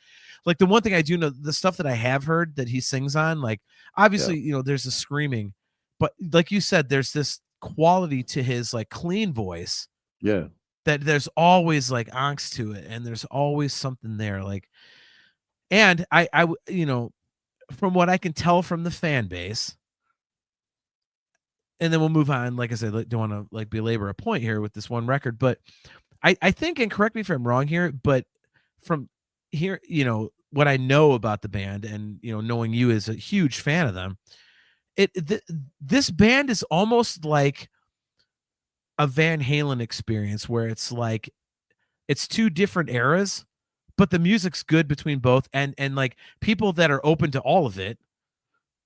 like the one thing I do know, the stuff that I have heard that he sings on, like obviously, there's the screaming, but like you said, there's this quality to his like clean voice. Yeah. That there's always like angst to it, and there's always something there. Like, and I from what I can tell from the fan base, and then we'll move on. Like I said, don't want to like belabor a point here with this one record, but I think, and correct me if I'm wrong here, but from here, what I know about the band, and knowing you as a huge fan of them, this band is almost like a Van Halen experience, where it's like it's two different eras, but the music's good between both, and like people that are open to all of it,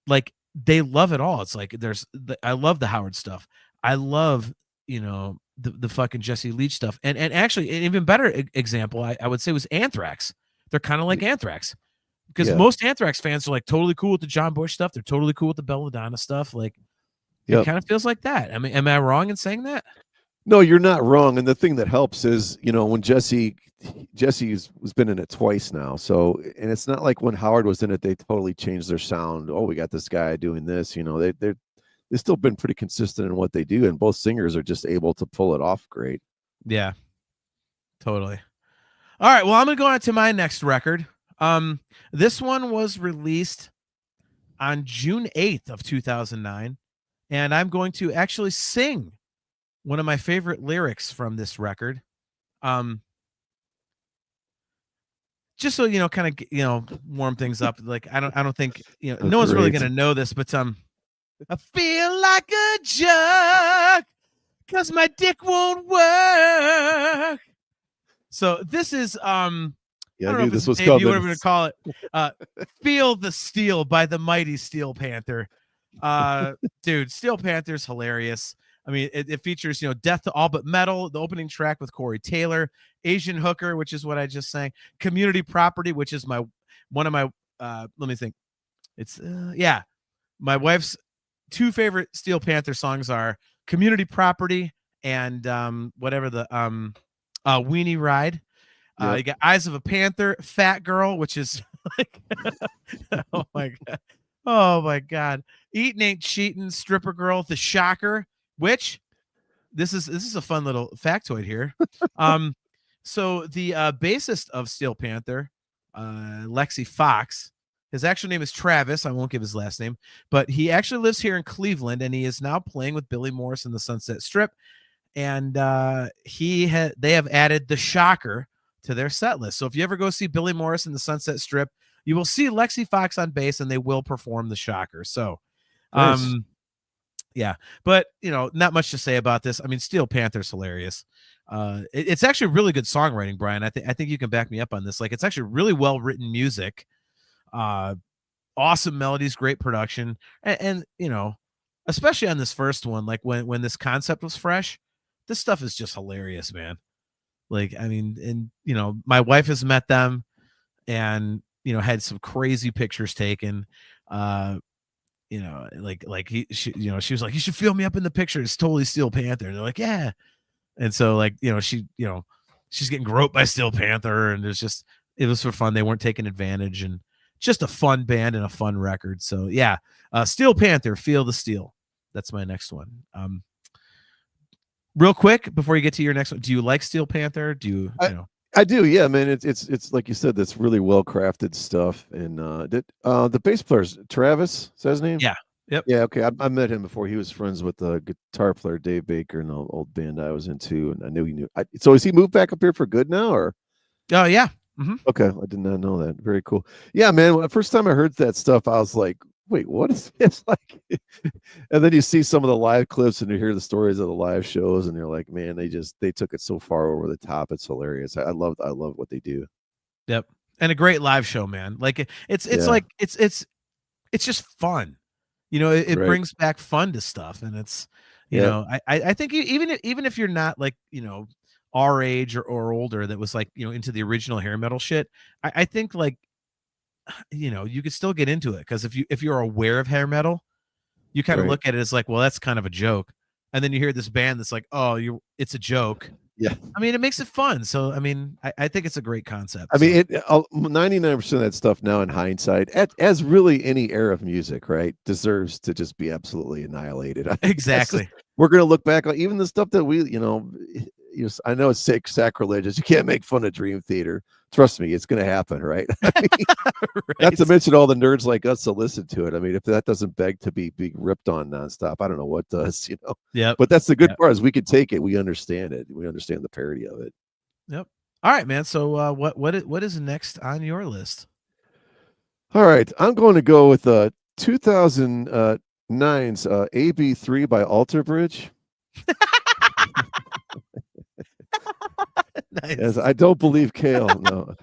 like they love it all. It's like I love the Howard stuff. I love the fucking Jesse Leach stuff, and actually an even better example I would say was Anthrax. They're kind of like Anthrax, because most Anthrax fans are like totally cool with the John Bush stuff. They're totally cool with the Belladonna stuff. Like it kind of feels like that. I mean, am I wrong in saying that? No, you're not wrong. And the thing that helps is, when Jesse's been in it twice now. So, and it's not like when Howard was in it, they totally changed their sound. Oh, we got this guy doing this, they've still been pretty consistent in what they do. And both singers are just able to pull it off great. Yeah, totally. All right. Well, I'm going to go on to my next record. This one was released on June 8th of 2009. And I'm going to actually sing one of my favorite lyrics from this record. Just so kind of warm things up. Like I don't think no one's really gonna know this, but I feel like a jerk 'cause my dick won't work. So this is I don't know if this was coming. Whatever to call it. Feel the Steel by the mighty Steel Panther. Dude, Steel Panther's hilarious. I mean, it features, Death to All But Metal, the opening track with Corey Taylor, Asian Hooker, which is what I just sang, Community Property, which is one of my, let me think. It's, my wife's two favorite Steel Panther songs are Community Property and whatever the Weenie Ride. You got Eyes of a Panther, Fat Girl, which is like, oh my God. Eatin' Ain't Cheatin', Stripper Girl, The Shocker, which this is a fun little factoid here. So the bassist of Steel Panther, Lexi Fox, his actual name is Travis. I won't give his last name, but he actually lives here in Cleveland, and he is now playing with Billy Morris in the Sunset Strip. And they have added The Shocker to their set list. So if you ever go see Billy Morris in the Sunset Strip, you will see Lexi Fox on bass, and they will perform The Shocker. So, nice. Yeah, but not much to say about this. I mean, Steel Panther's hilarious. It's actually really good songwriting, Brian. I think you can back me up on this. Like, it's actually really well written music, awesome melodies, great production, and especially on this first one, like when this concept was fresh, this stuff is just hilarious, man. Like, I mean, and my wife has met them, and had some crazy pictures taken. She was like, you should fill me up in the picture. It's totally Steel Panther. And they're like, yeah. And so like, she's getting groped by Steel Panther, and it was for fun. They weren't taking advantage, and just a fun band and a fun record. So yeah, Steel Panther, Feel the Steel. That's my next one. Real quick before you get to your next one, do you like Steel Panther? Do you I do, yeah, man. It's like you said, that's really well crafted stuff. And the bass player's Travis, is that his name? Yeah. Yep. Yeah. Okay. I met him before. He was friends with the guitar player Dave Baker in the old band I was into, and I knew he knew. So has he moved back up here for good now, or? Oh yeah. Mm-hmm. Okay, I did not know that. Very cool. Yeah, man. When the first time I heard that stuff, I was like, wait, what is this like? And then you see some of the live clips and you hear the stories of the live shows, and you're like, man, they took it so far over the top. It's hilarious. I love what they do. Yep. And a great live show, man. Like it's just fun. You know, it Right. brings back fun to stuff, and it's, you Yeah. know, I think even if you're not like, you know, our age or older, that was like, you know, into the original hair metal shit, I think like, you know, you could still get into it, because if you're aware of hair metal, you kind of Right. look at it as like, well, that's kind of a joke, and then you hear this band that's like, oh, it's a joke. Yeah. I mean, it makes it fun. So I mean, I think it's a great concept. I mean, So. 99% of that stuff now in hindsight, as really any era of music, right, deserves to just be absolutely annihilated. I mean, Exactly. we're going to look back on even the stuff that we, I know it's sacrilegious. You can't make fun of Dream Theater. Trust me, it's going to happen, right? I mean, not to mention all the nerds like us that listen to it. I mean, if that doesn't beg to be ripped on nonstop, I don't know what does, Yep. But that's the good part, is we can take it. We understand it. We understand the parody of it. Yep. All right, man. So what is next on your list? All right, I'm going to go with 2009's AB3 by Alter Bridge. Nice. Yes, I don't believe Kale. No.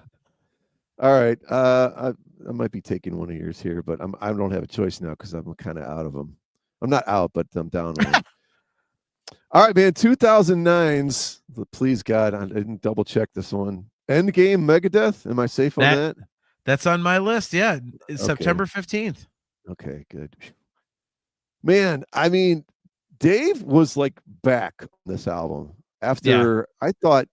All right, I might be taking one of yours here, but I don't have a choice now because I'm kind of out of them. I'm not out, but I'm down one. All right, man. 2009's. Please God, I didn't double check this one. Endgame Megadeth. Am I safe on that? That's on my list. Yeah, it's Okay. September 15th. Okay, good. Man, I mean, Dave was like back on this album after I thought,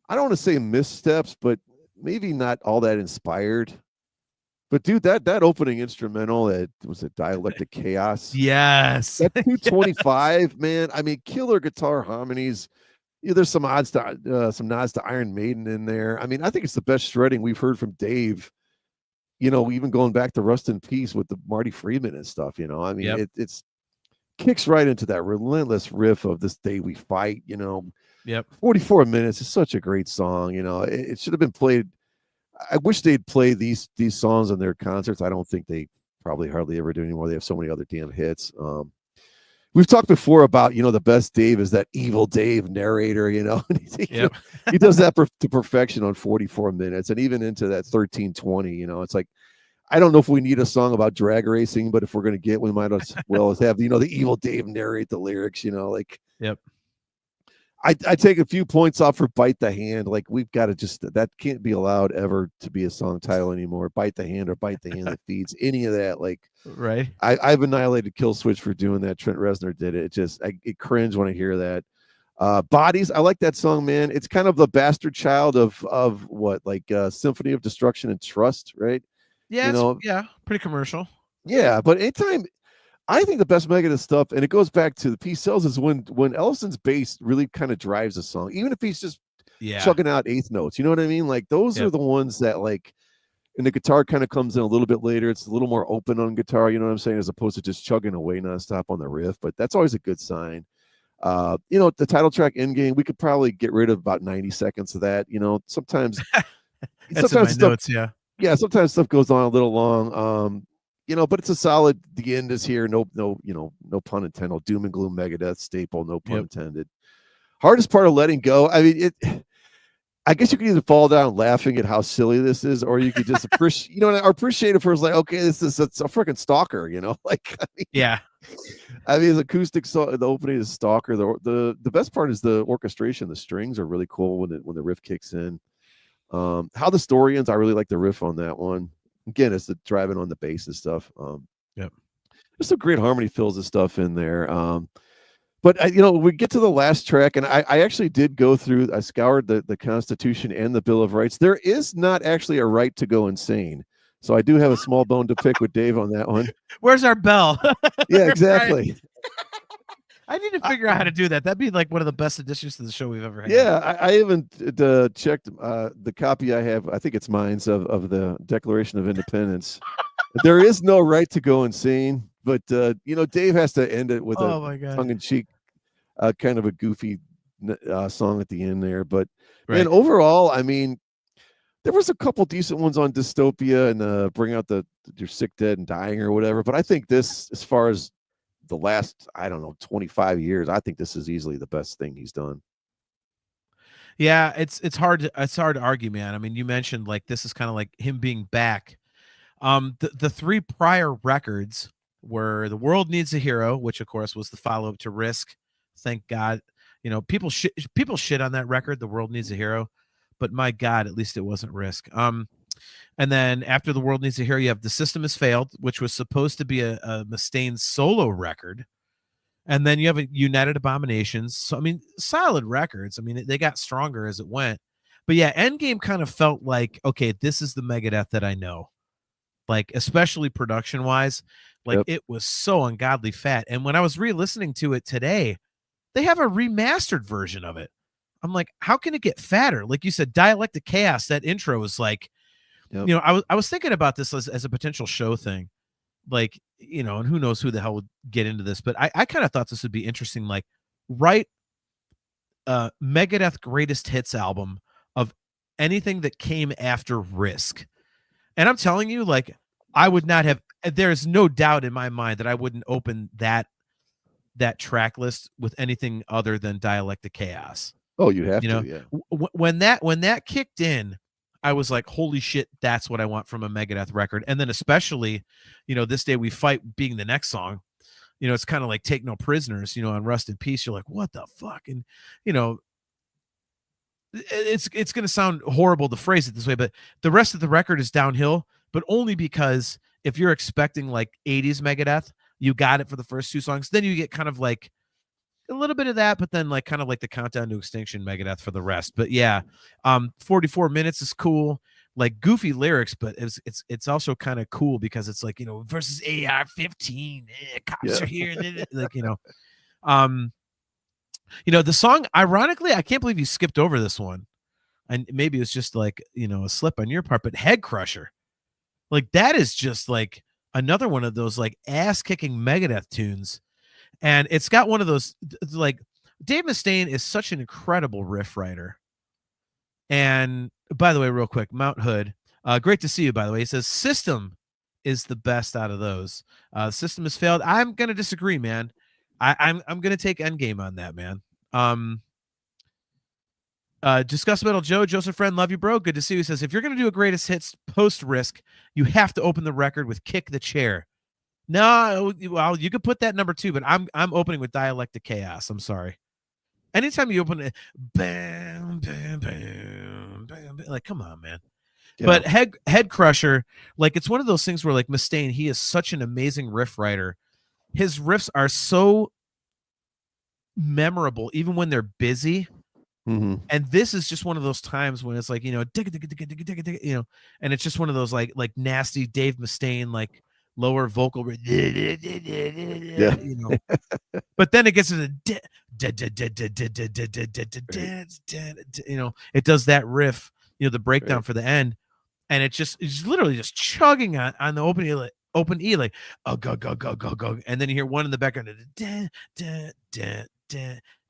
I don't want to say missteps, but maybe not all that inspired. But dude, that opening instrumental, that was a Dialectic Chaos. Yes. That 225, man. I mean, killer guitar harmonies. There's some nods to Iron Maiden in there. I mean, I think it's the best shredding we've heard from Dave. Even going back to Rust in Peace with the Marty Friedman and stuff. I mean, it's kicks right into that relentless riff of This Day We Fight. Yep. 44 minutes is such a great song. It should have been played. I wish they'd play these songs in their concerts. I don't think they probably hardly ever do anymore. They have so many other damn hits. We've talked before about, the best Dave is that evil Dave narrator, he does that to perfection on 44 minutes and even into that 1320. It's like, I don't know if we need a song about drag racing, but if we're going to we might as well have, the evil Dave narrate the lyrics, Yep. I take a few points off for Bite the Hand. Like, we've got to that can't be allowed ever to be a song title anymore. Bite the Hand or Bite the Hand that feeds, any of that. Like, right. I've annihilated Kill Switch for doing that. Trent Reznor did it. It cringe when I hear that. Bodies, I like that song, man. It's kind of the bastard child of what, like Symphony of Destruction and Trust, right? Yeah, pretty commercial. Yeah, but anytime, I think the best Megadeth stuff, and it goes back to the Peace Sells, is when Ellison's bass really kind of drives a song, even if he's just chugging out eighth notes. You know what I mean? Like, those are the ones that, like, and the guitar kind of comes in a little bit later. It's a little more open on guitar, you know what I'm saying, as opposed to just chugging away nonstop on the riff. But that's always a good sign. The title track Endgame, we could probably get rid of about 90 seconds of that. Sometimes sometimes stuff, notes, yeah, sometimes stuff goes on a little long. But it's a solid. The end is here. No pun intended. Doom and gloom Megadeth staple. No pun intended. Hardest part of letting go. I mean, I guess you could either fall down laughing at how silly this is, or you could just appreciate, appreciate it for, like, okay, it's a freaking stalker, like, I mean, I mean, his acoustic the opening is Stalker. The best part is the orchestration. The strings are really cool when the riff kicks in. How the Story Ends, I really like the riff on that one. Again, it's the driving on the bass and stuff. There's some great harmony fills and stuff in there. But we get to the last track, and I actually did go through. I scoured the Constitution and the Bill of Rights. There is not actually a right to go insane. So I do have a small bone to pick with Dave on that one. Where's our bell? Yeah, exactly. I need to figure out how to do that. That'd be like one of the best additions to the show we've ever had. Yeah, I even checked the copy I have. I think it's mine's of the Declaration of Independence. There is no right to go insane, but Dave has to end it with a tongue-in-cheek, kind of a goofy song at the end there. But man, overall, I mean, there was a couple decent ones on Dystopia and Bring Out Your Sick, Dead, and Dying or whatever. But I think this, as far as the last, I don't know, 25 years, I think this is easily the best thing he's done. Yeah, it's hard to argue, man. I mean, you mentioned, like, this is kind of like him being back. The three prior records were The World Needs a Hero, which of course was the follow-up to Risk. Thank God. You know, people shit on that record, The World Needs a Hero, but my God, at least it wasn't Risk. And then after The World Needs a Hero, you have The System Has Failed, which was supposed to be a Mustaine solo record. And then you have United Abominations. So, I mean, solid records. I mean, they got stronger as it went. But yeah, Endgame kind of felt like, okay, this is the Megadeth that I know. Like, especially production-wise. Like, It was so ungodly fat. And when I was re-listening to it today, they have a remastered version of it. I'm like, how can it get fatter? Like you said, Dialectic Chaos, that intro is like, you know, I was thinking about this as a potential show thing. Like, you know, and who knows who the hell would get into this, but I kind of thought this would be interesting. Like, write Megadeth greatest hits album of anything that came after Risk. And I'm telling you, like, I would not have, there's no doubt in my mind that I wouldn't open that track list with anything other than Dialectic Chaos. Oh, you have to, yeah. When that kicked in, I was like, holy shit, that's what I want from a Megadeth record. And then especially, you know, This Day We Fight being the next song, you know, it's kind of like Take No Prisoners, you know, on Rust in Peace. You're like, what the fuck? And, you know, it's going to sound horrible to phrase it this way, but the rest of the record is downhill, but only because if you're expecting like 80s Megadeth, you got it for the first two songs. Then you get kind of like a little bit of that, but then like kind of like the Countdown to Extinction Megadeth for the rest. But yeah, 44 minutes is cool, like goofy lyrics, but it's also kind of cool because it's like, you know, versus AR-15, cops are here, like, you know, the song, ironically, I can't believe you skipped over this one, and maybe it's just like, you know, a slip on your part, but Head Crusher, like that is just like another one of those like ass kicking Megadeth tunes. And it's got one of those, like, Dave Mustaine is such an incredible riff writer. And by the way, real quick, Mount Hood, great to see you, by the way. He says System is the best out of those. System Has Failed. I'm going to disagree, man. I'm going to take Endgame on that, man. Discuss Metal Joe, Joseph Friend, love you, bro. Good to see you. He says, if you're going to do a greatest hits post Risk, you have to open the record with Kick the Chair. No, well, you could put that number 2, but I'm opening with Dialectic Chaos. I'm sorry. Anytime you open it, bam, bam, bam, bam, bam, like, come on, man. Yeah. But Head Crusher, like, it's one of those things where, like, Mustaine, he is such an amazing riff writer. His riffs are so memorable, even when they're busy. Mm-hmm. And this is just one of those times when it's like, you know, you know, and it's just one of those like nasty Dave Mustaine, like, lower vocal, you know, but then it gets to the, you know, it does that riff, you know, the breakdown for the end, and it's literally just chugging on the open E, like, oh, go, and then you hear one in the background, and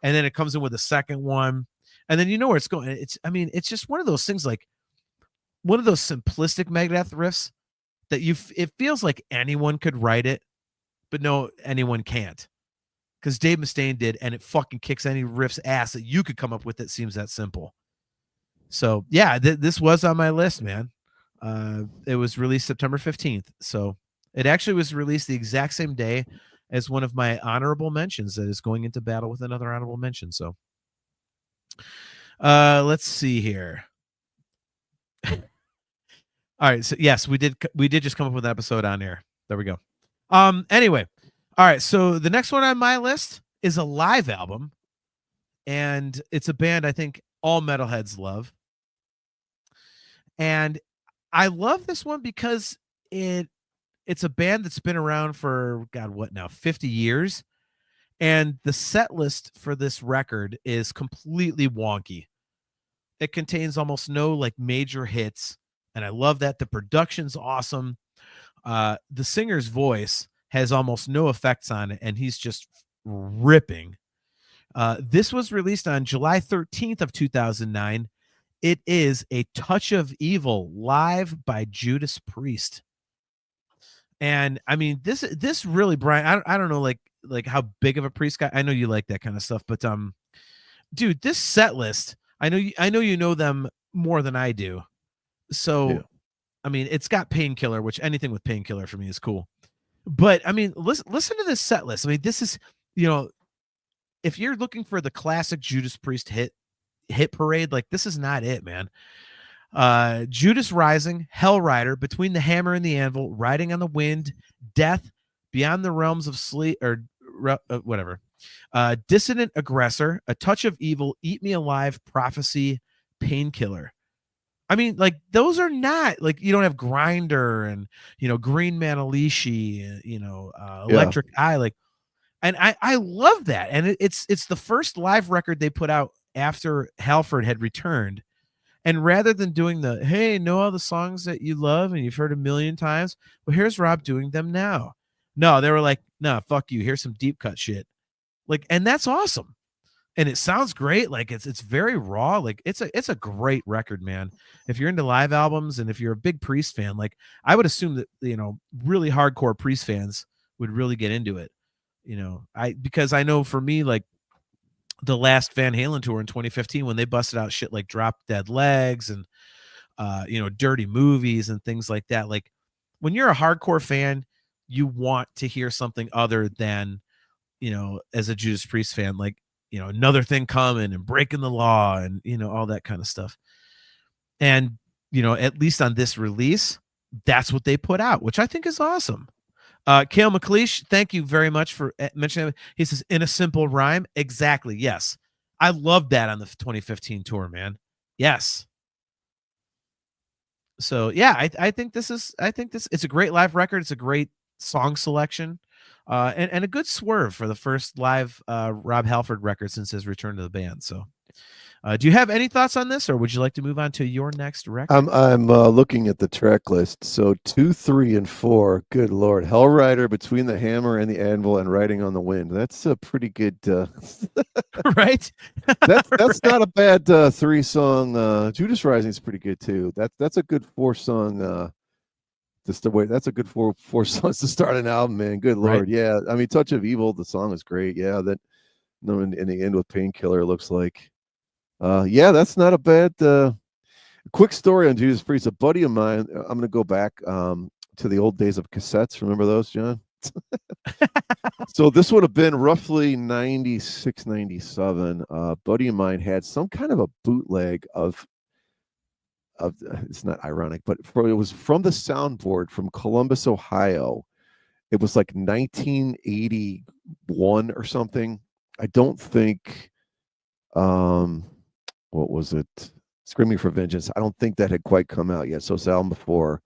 then it comes in with a second one, and then you know where it's going. It's just one of those things, like one of those simplistic Megadeth riffs that it feels like anyone could write it, but no, anyone can't, because Dave Mustaine did, and it fucking kicks any riff's ass that you could come up with that seems that simple. So yeah, this was on my list, man. It was released September 15th, so it actually was released the exact same day as one of my honorable mentions that is going into battle with another honorable mention. So let's see here. All right, so yes, we did just come up with an episode on air. There we go. Anyway, all right, so the next one on my list is a live album, and it's a band I think all metalheads love. And I love this one because it's a band that's been around for, God, what now, 50 years, and the set list for this record is completely wonky. It contains almost no like major hits, and I love that. The production's awesome. The singer's voice has almost no effects on it, and he's just ripping. This was released on July 13th of 2009. It is A Touch of Evil live by Judas Priest. And I mean, this really, Brian, I don't know like how big of a Priest guy. I know you like that kind of stuff, but dude, this set list, I know you know them more than I do. So, yeah. I mean, it's got Painkiller, which anything with Painkiller for me is cool. But I mean, listen to this set list. I mean, this is, if you're looking for the classic Judas Priest hit parade, like this is not it, man. Judas Rising, Hell Rider, Between the Hammer and the Anvil, Riding on the Wind, Death, Beyond the Realms of Sleep, or whatever. Dissident Aggressor, A Touch of Evil, Eat Me Alive, Prophecy, Painkiller. I mean, like those are not like, you don't have Grinder and Green Manalishi, Electric Eye, like, and I love that, and it's the first live record they put out after Halford had returned. And rather than doing the, hey, know all the songs that you love and you've heard a million times, well, here's Rob doing them now. No, they were like, no, fuck you. Here's some deep cut shit. Like, and that's awesome. And it sounds great. Like it's very raw. Like it's a great record, man. If you're into live albums and if you're a big Priest fan, like I would assume that, really hardcore Priest fans would really get into it. Because I know for me, like, the last Van Halen tour in 2015, when they busted out shit like Drop Dead Legs and Dirty Movies and things like that, like when you're a hardcore fan, you want to hear something other than, as a Judas Priest fan, like, Another Thing Coming and Breaking the Law and all that kind of stuff. And at least on this release, that's what they put out, which I think is awesome. Cale McLeish, thank you very much for mentioning it. He says, in a simple rhyme. Exactly. Yes. I loved that on the 2015 tour, man. Yes. So yeah, I think it's a great live record. It's a great song selection, and a good swerve for the first live Rob Halford record since his return to the band. So do you have any thoughts on this, or would you like to move on to your next record? I'm looking at the track list. So 2, 3, and 4. Good Lord, Hell Rider, Between the Hammer and the Anvil, and Riding on the Wind. That's a pretty good. Right. That's Right. not a bad 3-song. Judas Rising is pretty good too. That's a good 4-song. Just the way that's a good four songs to start an album, man. Good Lord, right. Yeah. I mean, Touch of Evil, the song is great. Yeah, that. No, in the end with Painkiller, looks like. Yeah, that's not a bad. Quick story on Judas Priest. A buddy of mine. I'm going to go back to the old days of cassettes. Remember those, John? So this would have been roughly 96, 97. A buddy of mine had some kind of a bootleg of. It's not ironic, but it was from the soundboard from Columbus, Ohio. It was like 1981 or something. I don't think. What was it? Screaming for Vengeance. I don't think that had quite come out yet. So it's the album before.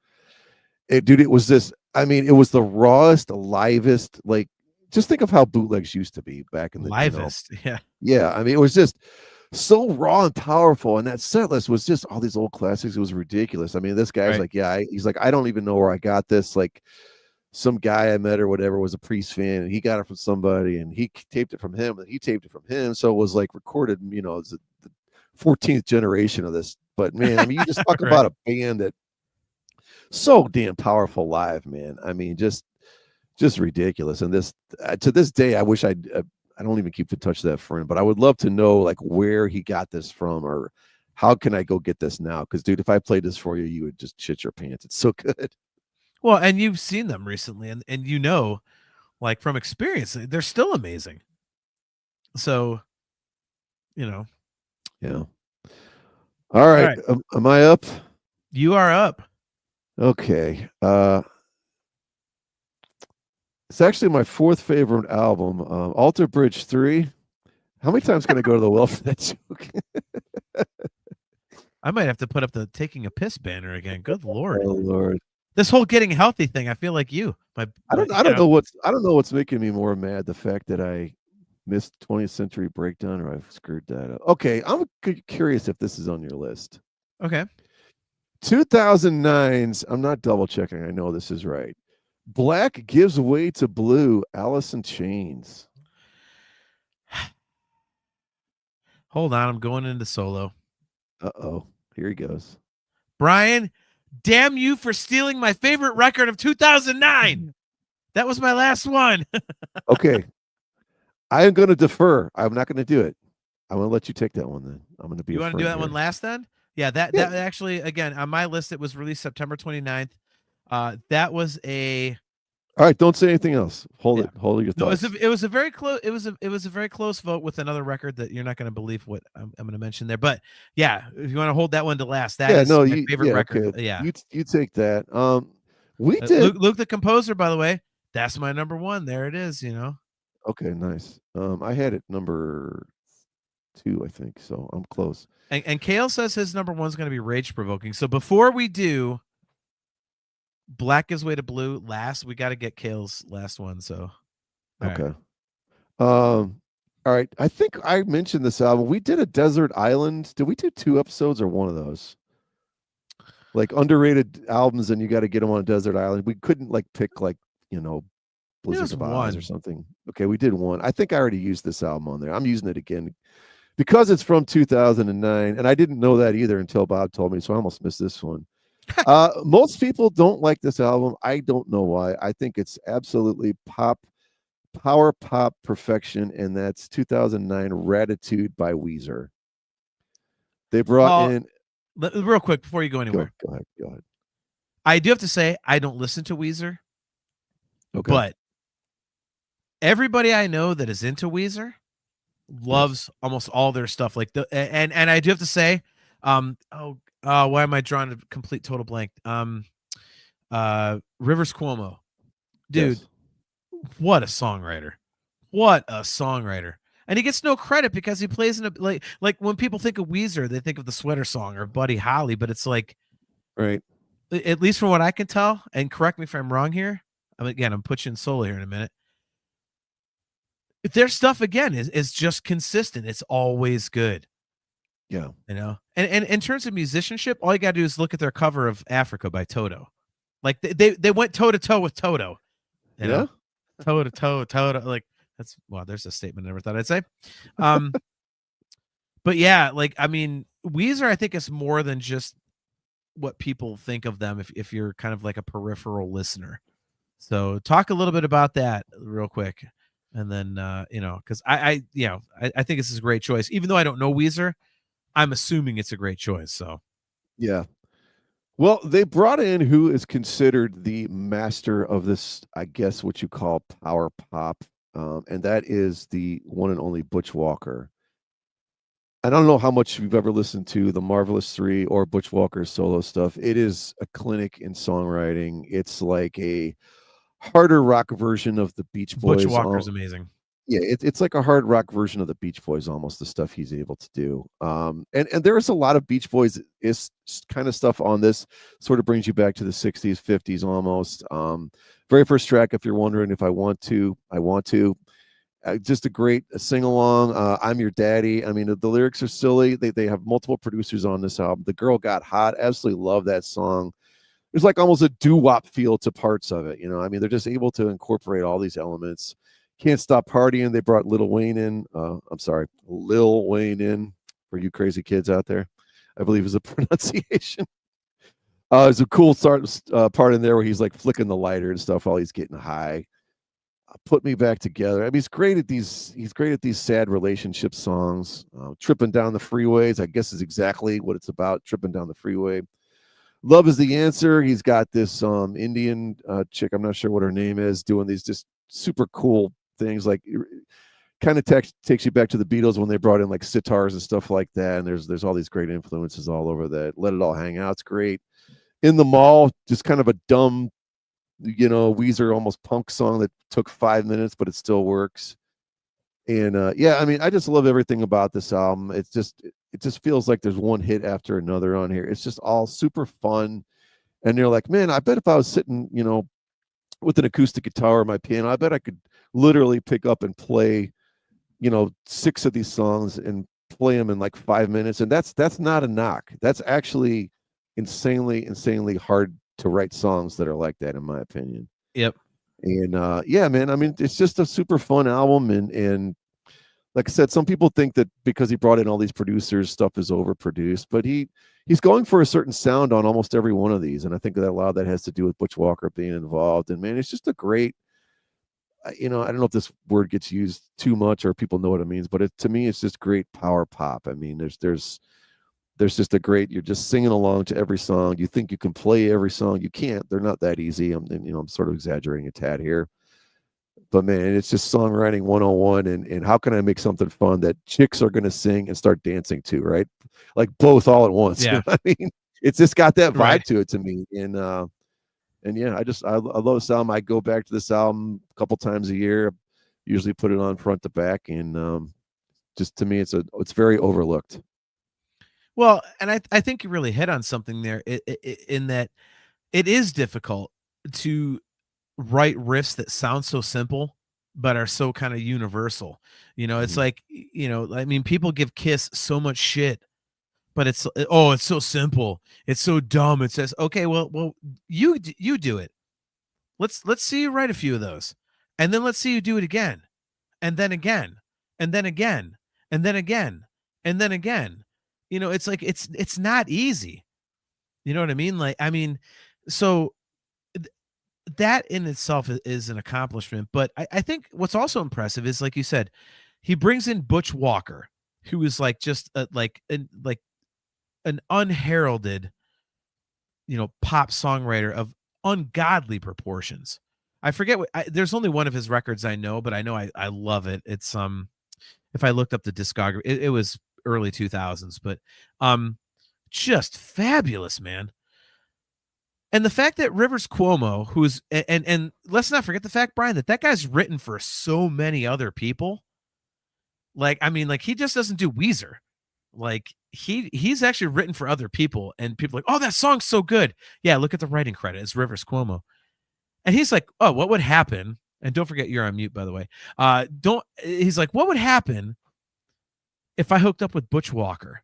Dude, it was this. I mean, it was the rawest, livest. Like, just think of how bootlegs used to be back in the livest. Yeah. Yeah. I mean, it was just so raw and powerful. And that set list was just all these old classics. It was ridiculous. I mean, this guy's like, yeah, he's like, I don't even know where I got this. Like, some guy I met or whatever was a Priest fan, and he got it from somebody, and he taped it from him, and he taped it from him. So it was like recorded, it's the 14th generation of this. But man, I mean, you just talk right. about a band that so damn powerful live, man. I mean, just ridiculous. And this to this day, I wish I don't even keep in touch with that friend, but I would love to know like where he got this from, or how can I go get this now? Because dude, if I played this for you, you would just shit your pants. It's so good. Well, and you've seen them recently, and like from experience, they're still amazing. So, Yeah. All right. Am I up? You are up. Okay. It's actually my 4th favorite album, Alter Bridge 3. How many times can I go to the well for that joke? I might have to put up the taking a piss banner again. Good Lord. Oh Lord. This whole getting healthy thing, I feel like you. I don't know what's making me more mad, the fact that I missed 20th Century Breakdown, or I've screwed that up. Okay, I'm curious if this is on your list. Okay. 2009's, I'm not double checking, I know this is right. Black Gives Way to Blue, Alice in Chains. Hold on, I'm going into solo. Uh-oh, here he goes. Brian, damn you for stealing my favorite record of 2009. That was my last one. Okay. I am going to defer. I'm not going to do it. I'm going to let you take that one then. I'm going to be. You want to do that one last then? Yeah, that actually, again, on my list, it was released September 29th. That was a All right, don't say anything else. Hold Yeah. it. Hold your No, thoughts. it was a very close. It was a very close vote with another record that you're not going to believe what I'm going to mention there. But yeah, if you want to hold that one to last, that is my favorite record. Okay. Yeah, You take that. We did. Luke the composer, by the way, that's my number one. There it is. You know. Okay, nice. I had it number 2, I think. So I'm close. And Kale says his number one's going to be Rage Provoking. So before we do Black Gives Way to Blue last, we got to get Kale's last one. So okay. Right. All right. I think I mentioned this album. We did a Desert Island. Did we do 2 episodes or one of those? Like underrated albums, and you got to get them on a desert island. We couldn't like pick like, Blizzard of Oz or something. Okay, we did one. I think I already used this album on there. I'm using it again because it's from 2009, and I didn't know that either until Bob told me, so I almost missed this one. Most people don't like this album. I don't know why. I think it's absolutely power pop perfection, and that's 2009 Ratitude by Weezer. They brought in real quick before you go anywhere. Go ahead. I do have to say I don't listen to Weezer. Okay. But everybody I know that is into Weezer loves almost all their stuff. Like and I do have to say, why am I drawing a complete total blank? Rivers Cuomo, dude, what a songwriter! What a songwriter! And he gets no credit because he plays in a like when people think of Weezer, they think of the Sweater Song or Buddy Holly, but it's like, right. At least from what I can tell, and correct me if I'm wrong here. I'm pushing solo here in a minute. Their stuff again is just consistent. It's always good. Yeah. And in terms of musicianship, all you gotta do is look at their cover of Africa by Toto. Like they went toe to toe with Toto. You know? Toe to toe, Toto. Like there's a statement I never thought I'd say. But yeah, like I mean, Weezer I think is more than just what people think of them if you're kind of like a peripheral listener. So talk a little bit about that real quick. And then, because I think this is a great choice. Even though I don't know Weezer, I'm assuming it's a great choice. So, yeah. Well, they brought in who is considered the master of this, I guess, what you call power pop. And that is the one and only Butch Walker. I don't know how much you've ever listened to the Marvelous Three or Butch Walker's solo stuff. It is a clinic in songwriting. It's like a harder rock version of the Beach Boys. Butch Walker's amazing. Yeah, it's like a hard rock version of the Beach Boys, almost the stuff he's able to do. And there is a lot of Beach Boys is kind of stuff on this. Sort of brings you back to the 60s, 50s almost. Very first track, if you're wondering if I want to. Just a great sing along. I'm Your Daddy. I mean, the lyrics are silly. They have multiple producers on this album. The Girl Got Hot. Absolutely love that song. There's like almost a doo-wop feel to parts of it. I mean, they're just able to incorporate all these elements. Can't Stop Partying. They brought Lil Wayne in for you crazy kids out there. I believe is a pronunciation. There's a cool part in there where he's like flicking the lighter and stuff while he's getting high. Put Me Back Together. I mean, he's great at these sad relationship songs. Tripping Down the Freeways, I guess, is exactly what it's about. Tripping down the freeway. Love Is the Answer. He's got this Indian chick, I'm not sure what her name is, doing these just super cool things. Like, kind of takes you back to the Beatles when they brought in like sitars and stuff like that. And there's all these great influences all over that. Let It All Hang Out's great. In the Mall, just kind of a dumb, Weezer almost punk song that took 5 minutes, but it still works. And I mean, I just love everything about this album. It just feels like there's one hit after another on here. It's just all super fun. And you're like, man, I bet if I was sitting, with an acoustic guitar or my piano, I bet I could literally pick up and play, 6 of these songs and play them in like 5 minutes. And that's not a knock. That's actually insanely hard to write songs that are like that, in my opinion. Yep. And man, I mean, it's just a super fun album. And like I said, some people think that because he brought in all these producers, stuff is overproduced, but he's going for a certain sound on almost every one of these. And I think that a lot of that has to do with Butch Walker being involved. And man, it's just a great, I don't know if this word gets used too much or people know what it means, but to me, it's just great power pop. I mean, there's there's just a great, you're just singing along to every song. You think you can play every song. You can't. They're not that easy. I'm sort of exaggerating a tad here. But man, it's just songwriting 101, and how can I make something fun that chicks are going to sing and start dancing to, right? Like both all at once. Yeah. You know what I mean? It's just got that vibe Right. to it to me. And yeah, I love this album. I go back to this album a couple times a year. Usually put it on front to back, and just to me, it's very overlooked. Well, and I think you really hit on something there in that it is difficult to write riffs that sound so simple but are so kind of universal. It's like, I mean, people give Kiss so much shit, but it's so simple, it's so dumb. It says, okay, well, you do it. Let's see you write a few of those, and then let's see you do it again, and then again, and then again, and then again, and then again. It's like it's not easy. You know what I mean? Like, I mean, so that in itself is an accomplishment. But I think what's also impressive is, like you said, he brings in Butch Walker, who is like just an unheralded, pop songwriter of ungodly proportions. I forget there's only one of his records I know, but I know I love it. It's if I looked up the discography, it was early 2000s, but just fabulous, man. And the fact that Rivers Cuomo, who's and let's not forget the fact, Brian, that guy's written for so many other people. Like, I mean, like, he just doesn't do Weezer. Like, he's actually written for other people, and people are like, oh, that song's so good. Yeah, look at the writing credit. It's Rivers Cuomo. And he's like, oh, what would happen? And don't forget, you're on mute, by the way. He's like, what would happen if I hooked up with Butch Walker?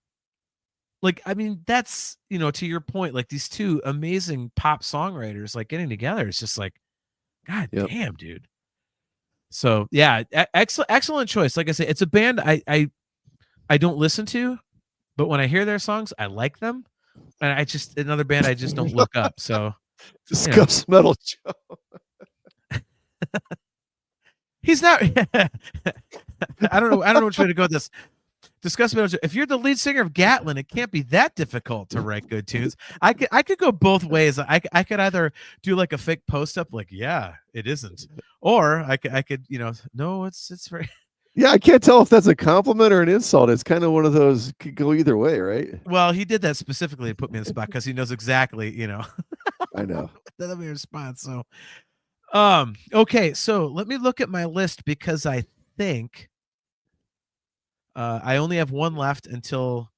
Like, I mean, that's, to your point, like, these two amazing pop songwriters, like, getting together. It's just like, God damn, dude. So yeah, excellent choice. Like I say, it's a band I don't listen to, but when I hear their songs, I like them. And another band I just don't look up. So discuss Metal Joe. He's not. I don't know which way to go with this. Discuss Metal Joe. If you're the lead singer of Gatlin, it can't be that difficult to write good tunes. I could go both ways. I could either do like a fake post up, like, yeah, it isn't, or I could no, it's very. Yeah, I can't tell if that's a compliment or an insult. It's kind of one of those, could go either way, right? Well, he did that specifically to put me in the spot because he knows exactly, I know. That'll be a response. So, okay, so let me look at my list because I think I only have one left until,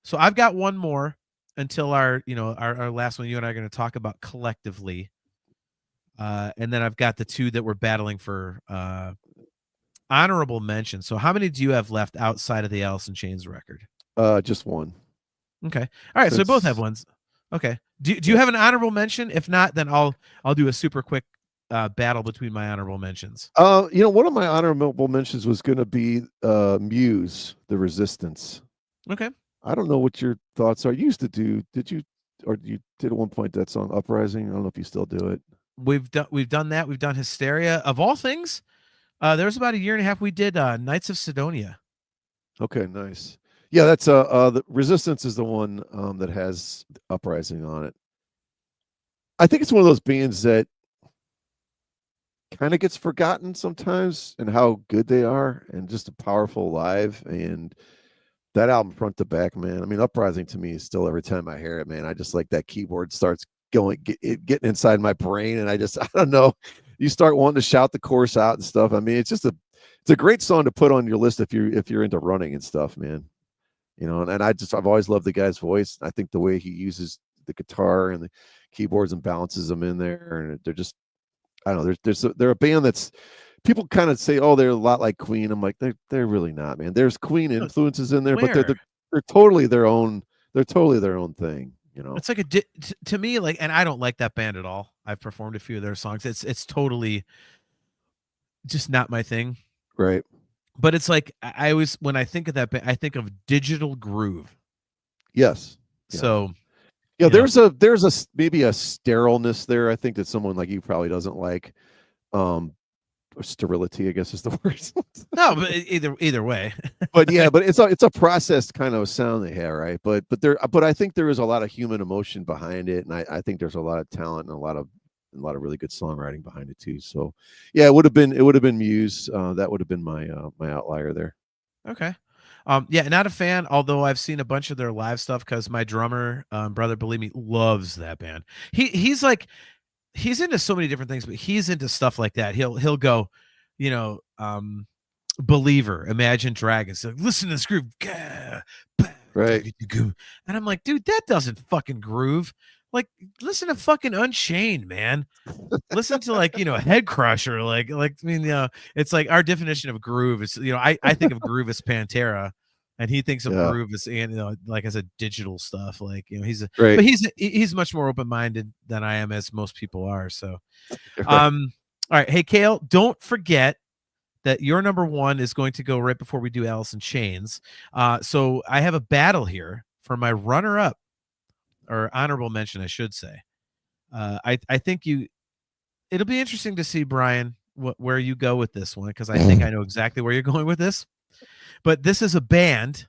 so I've got one more until our last one you and I are going to talk about collectively. And then I've got the two that we're battling for honorable mention. So how many do you have left outside of the Alice in Chains record? Just one. Okay. All right. So we both have ones. Okay. Do you have an honorable mention? If not, then I'll do a super quick battle between my honorable mentions. One of my honorable mentions was going to be Muse, The Resistance. Okay. I don't know what your thoughts are. You used to do, did you, or you did at one point that song Uprising? I don't know if you still do it. We've done that. We've done Hysteria. Of all things, there was about a year and a half we did Knights of Sidonia. Okay, nice. Yeah, that's the Resistance is the one that has Uprising on it. I think it's one of those bands that kind of gets forgotten sometimes and how good they are, and just a powerful live. And that album front to back, man. I mean, Uprising to me is still, every time I hear it, man, I just like that keyboard starts getting inside my brain, and I don't know, you start wanting to shout the chorus out and stuff. I mean, it's a great song to put on your list if you're into running and stuff, man. And I've always loved the guy's voice. I think the way he uses the guitar and the keyboards and balances them in there, and they're just, I don't know, they're a band that's, people kind of say, oh, they're a lot like Queen. I'm like, they're really not, man. There's Queen influences in there, but they're totally their own. They're totally their own thing. It's like to me, like, and I don't like that band at all. I've performed a few of their songs. It's totally just not my thing. Right. But it's like, I always, when I think of that band, I think of Digital Groove. Yes. Yeah. So yeah, there's a maybe a sterileness there, I think, that someone like you probably doesn't like. sterility, I guess is the word. No, but either way. But yeah, but it's a processed kind of sound they have, right? But I think there is a lot of human emotion behind it, and I think there's a lot of talent and a lot of really good songwriting behind it too. So yeah, it would have been Muse. That would have been my my outlier there. Okay. Yeah, not a fan, although I've seen a bunch of their live stuff because my drummer, brother, believe me, loves that band. He's like, he's into so many different things, but he's into stuff like that. He'll go, you know, Believer, Imagine Dragons. Like, listen to this groove. Right. And I'm like, dude, that doesn't fucking groove. Like, listen to fucking Unchained, man. Listen to like, Head Crusher. Like, I mean, it's like our definition of groove is, I think of groove as Pantera, and he thinks of groove as, like as a digital stuff. Like, but he's much more open-minded than I am, as most people are. So, all right. Hey, Cale, don't forget that your number one is going to go right before we do Alice in Chains. So I have a battle here for my runner-up, or honorable mention, I should say. I think it'll be interesting to see, Brian, where you go with this one, because I think I know exactly where you're going with this. But this is a band,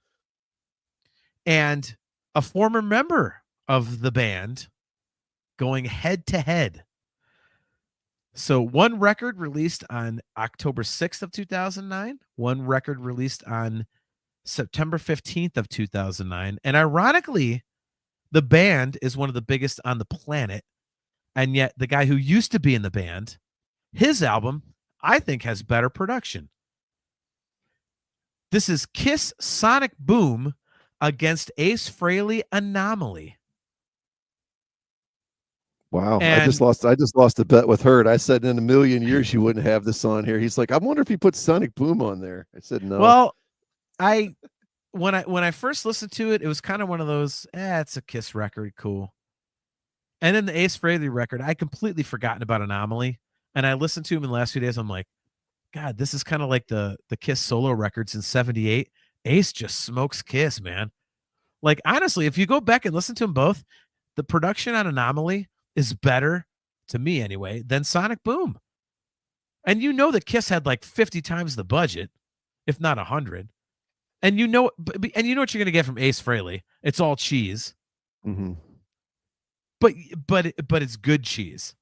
and a former member of the band going head to head. So one record released on October 6th of 2009, one record released on September 15th of 2009. And ironically, the band is one of the biggest on the planet. And yet the guy who used to be in the band, his album, I think, has better production. This is Kiss Sonic Boom against Ace Frehley Anomaly. Wow. And I just lost a bet with Hurt. I said in a million years you wouldn't have this on here. He's like, I wonder if he put Sonic Boom on there. I said no. Well, when I first listened to it, it was kind of one of those, it's a Kiss record, cool. And then the Ace Frehley record, I completely forgotten about Anomaly. And I listened to him in the last few days. I'm like, God, this is kind of like the Kiss solo records in 78. Ace just smokes Kiss, man. Like, honestly, if you go back and listen to them both, the production on Anomaly is better, to me anyway, than Sonic Boom. And that Kiss had like 50 times the budget, if not 100. And you know what you're going to get from Ace Frehley. It's all cheese. Mm-hmm. But it's good cheese.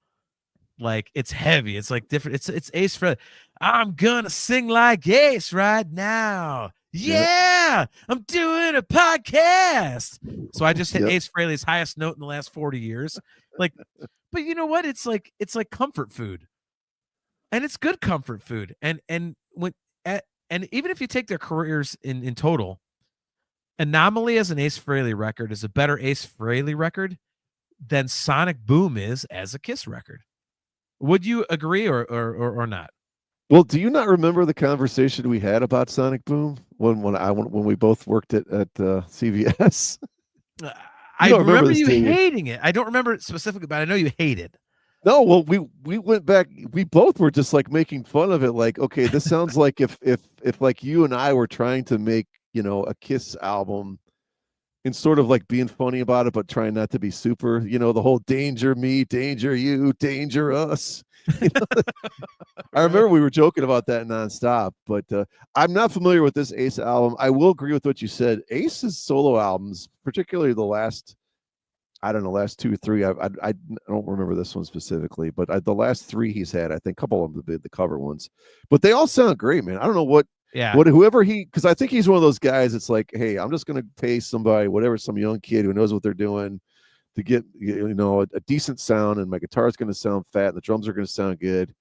Like, it's heavy. It's like different. It's Ace Frehley. I'm gonna sing like Ace right now. Yeah, I'm doing a podcast. So I just hit Ace Frehley's highest note in the last 40 years. Like, but you know what? It's like comfort food, and it's good comfort food. And even if you take their careers in total, Anomaly as an Ace Frehley record is a better Ace Frehley record than Sonic Boom is as a Kiss record. Would you agree or not? Well, do you not remember the conversation we had about Sonic Boom when we both worked at CVS? I remember you hating it. I don't remember it specifically, but I know you hate it. No, well, we went back. We both were just like making fun of it. Like, okay, this sounds like if like you and I were trying to make a Kiss album, and sort of like being funny about it, but trying not to be super, the whole danger me, danger you, danger us. I remember we were joking about that nonstop, but I'm not familiar with this Ace album. I will agree with what you said. Ace's solo albums, particularly the last, I don't know, last 2 or 3. I don't remember this one specifically, but the last 3 he's had, I think a couple of them the cover ones, but they all sound great, man. I don't know what whoever because I think he's one of those guys. It's like, hey, I'm just gonna pay somebody, some young kid who knows what they're doing, to get a decent sound, and my guitar is gonna sound fat, and the drums are gonna sound good,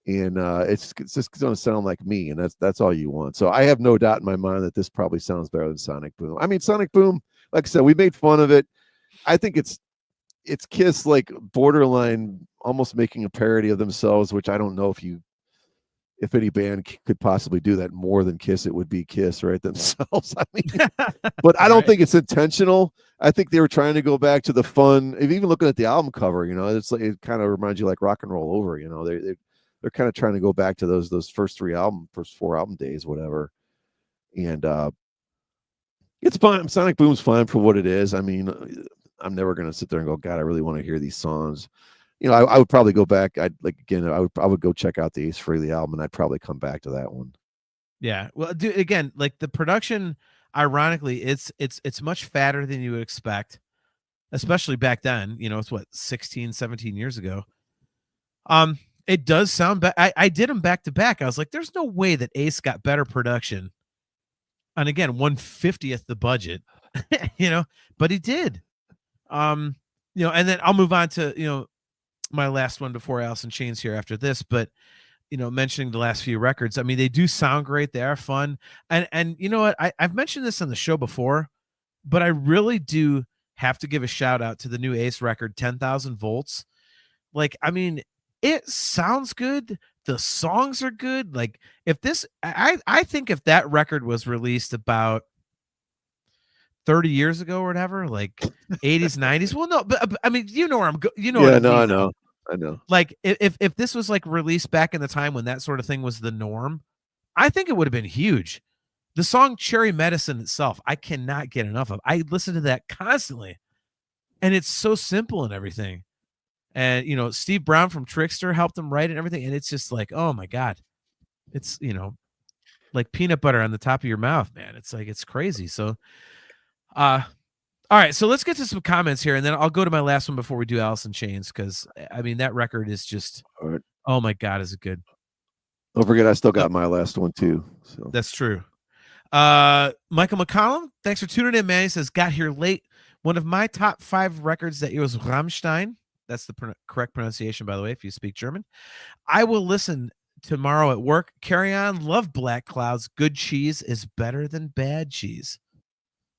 and it's just gonna sound like me, and that's all you want. So I have no doubt in my mind that this probably sounds better than Sonic Boom. I mean, Sonic Boom, like I said, we made fun of it. I think it's Kiss, like borderline almost making a parody of themselves, which I don't know if any band could possibly do that more than Kiss, it would be Kiss, right, themselves. I mean, but I don't think it's intentional. I think they were trying to go back to the fun. Even looking at the album cover, it's like, it kind of reminds you like Rock and Roll Over. They're kind of trying to go back to those first 4 album days, whatever. And it's fine. Sonic Boom's fine for what it is. I mean, I'm never gonna sit there and go, God, I really want to hear these songs. I would probably go back. I would go check out the Ace Frehley album, and I'd probably come back to that one. Yeah. Well, dude, again, like the production, ironically, it's much fatter than you would expect, especially back then. It's what, 16, 17 years ago. It does sound I did them back to back. I was like, there's no way that Ace got better production. And again, 1/50th the budget, but he did. And then I'll move on to, my last one before Alice in Chains here after this, but mentioning the last few records, I mean, they do sound great. They are fun. And you know what? I've mentioned this on the show before, but I really do have to give a shout out to the new Ace record, 10,000 Volts. Like, I mean, it sounds good. The songs are good. Like, if this, I think if that record was released about 30 years ago or whatever, like 80s, 90s. Well, no, but I mean, where I'm going. Yeah, no, I know. Like, if this was like released back in the time when that sort of thing was the norm, I think it would have been huge. The song Cherry Medicine itself, I cannot get enough of. I listen to that constantly, and it's so simple and everything. And Steve Brown from Trickster helped him write it and everything, and it's just like, oh my God, it's like peanut butter on the top of your mouth, man. It's like, it's crazy. So all right, so let's get to some comments here, and then I'll go to my last one before we do Alice in Chains, because I mean, that record is just, oh my God, is it good. Don't forget, I still got my last one too. So that's true. Michael McCollum, thanks for tuning in, man. He says, got here late. One of my top 5 records that year was Rammstein. That's the correct pronunciation, by the way, if you speak German. I will listen tomorrow at work. Carry on. Love Black Clouds. Good cheese is better than bad cheese.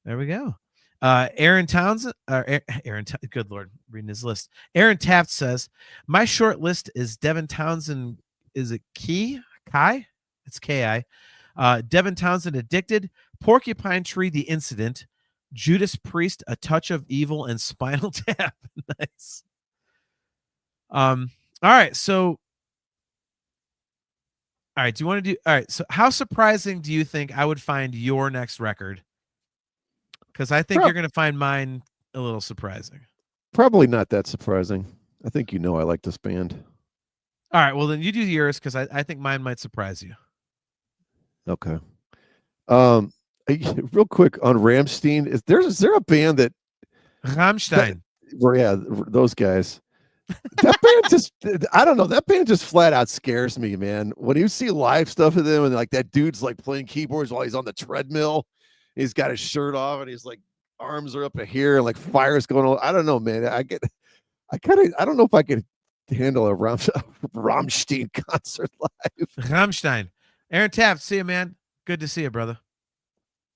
There we go. Aaron Townsend, good Lord, reading his list. Aaron Taft says, my short list is Devin Townsend. Is it Kai? It's Ki. Devin Townsend, Addicted, Porcupine Tree, The Incident, Judas Priest, A Touch of Evil, and Spinal Tap. Nice. All right. So, all right. Do you want to do? All right. So, how surprising do you think I would find your next record? Because I think you're going to find mine a little surprising. Probably not that surprising. I think I like this band. All right. Well, then you do yours, because I think mine might surprise you. Okay. Real quick on Rammstein, is there a band that Rammstein? Those guys. That band just, I don't know. That band just flat out scares me, man. When you see live stuff of them, and like that dude's like playing keyboards while he's on the treadmill, he's got his shirt off, and he's like arms are up to here, and like fire's going on. I don't know, man. I don't know if I could handle a Rammstein concert live. Rammstein. Aaron Taft, see you, man. Good to see you, brother.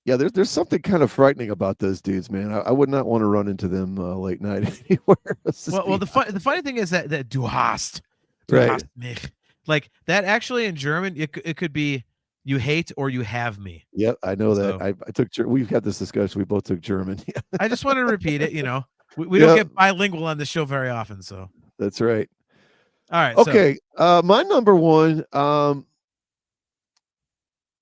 Yeah, there's something kind of frightening about those dudes, man. I would not want to run into them late night anywhere. Well, the funny thing is that du hast mich. Like that actually in German, it could be you hate or you have me. Yep, I know that. I took. We've had this discussion. We both took German. I just want to repeat it. We don't get bilingual on the show very often, so that's right. All right. Okay, my number one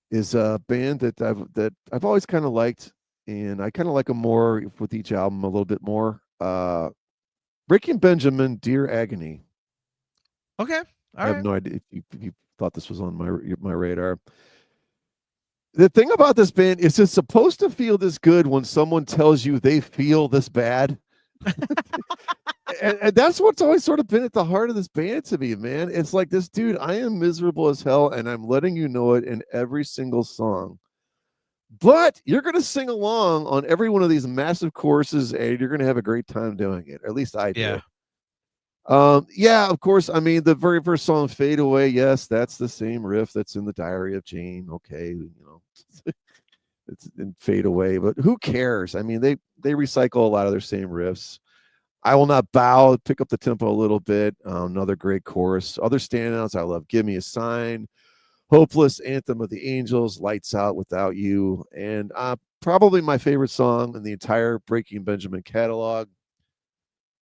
is a band that I've always kind of liked, and I kind of like them more with each album a little bit more. Breaking Benjamin, Dear Agony. Okay, I have no idea if you thought this was on my radar. The thing about this band is it's supposed to feel this good when someone tells you they feel this bad. and that's what's always sort of been at the heart of this band to me, man. It's like, this dude, I am miserable as hell, and I'm letting you know it in every single song. But you're going to sing along on every one of these massive choruses, and you're going to have a great time doing it. Or at least I do. Yeah, of course. I mean, the very first song, Fade Away, yes, that's the same riff that's in the Diary of Jane. Okay, it's in Fade Away, but who cares? I mean, they recycle a lot of their same riffs. I Will Not Bow, pick up the tempo a little bit. Another great chorus. Other standouts, I love Give Me a Sign, Hopeless, Anthem of the Angels, Lights Out Without You, and probably my favorite song in the entire Breaking Benjamin catalog,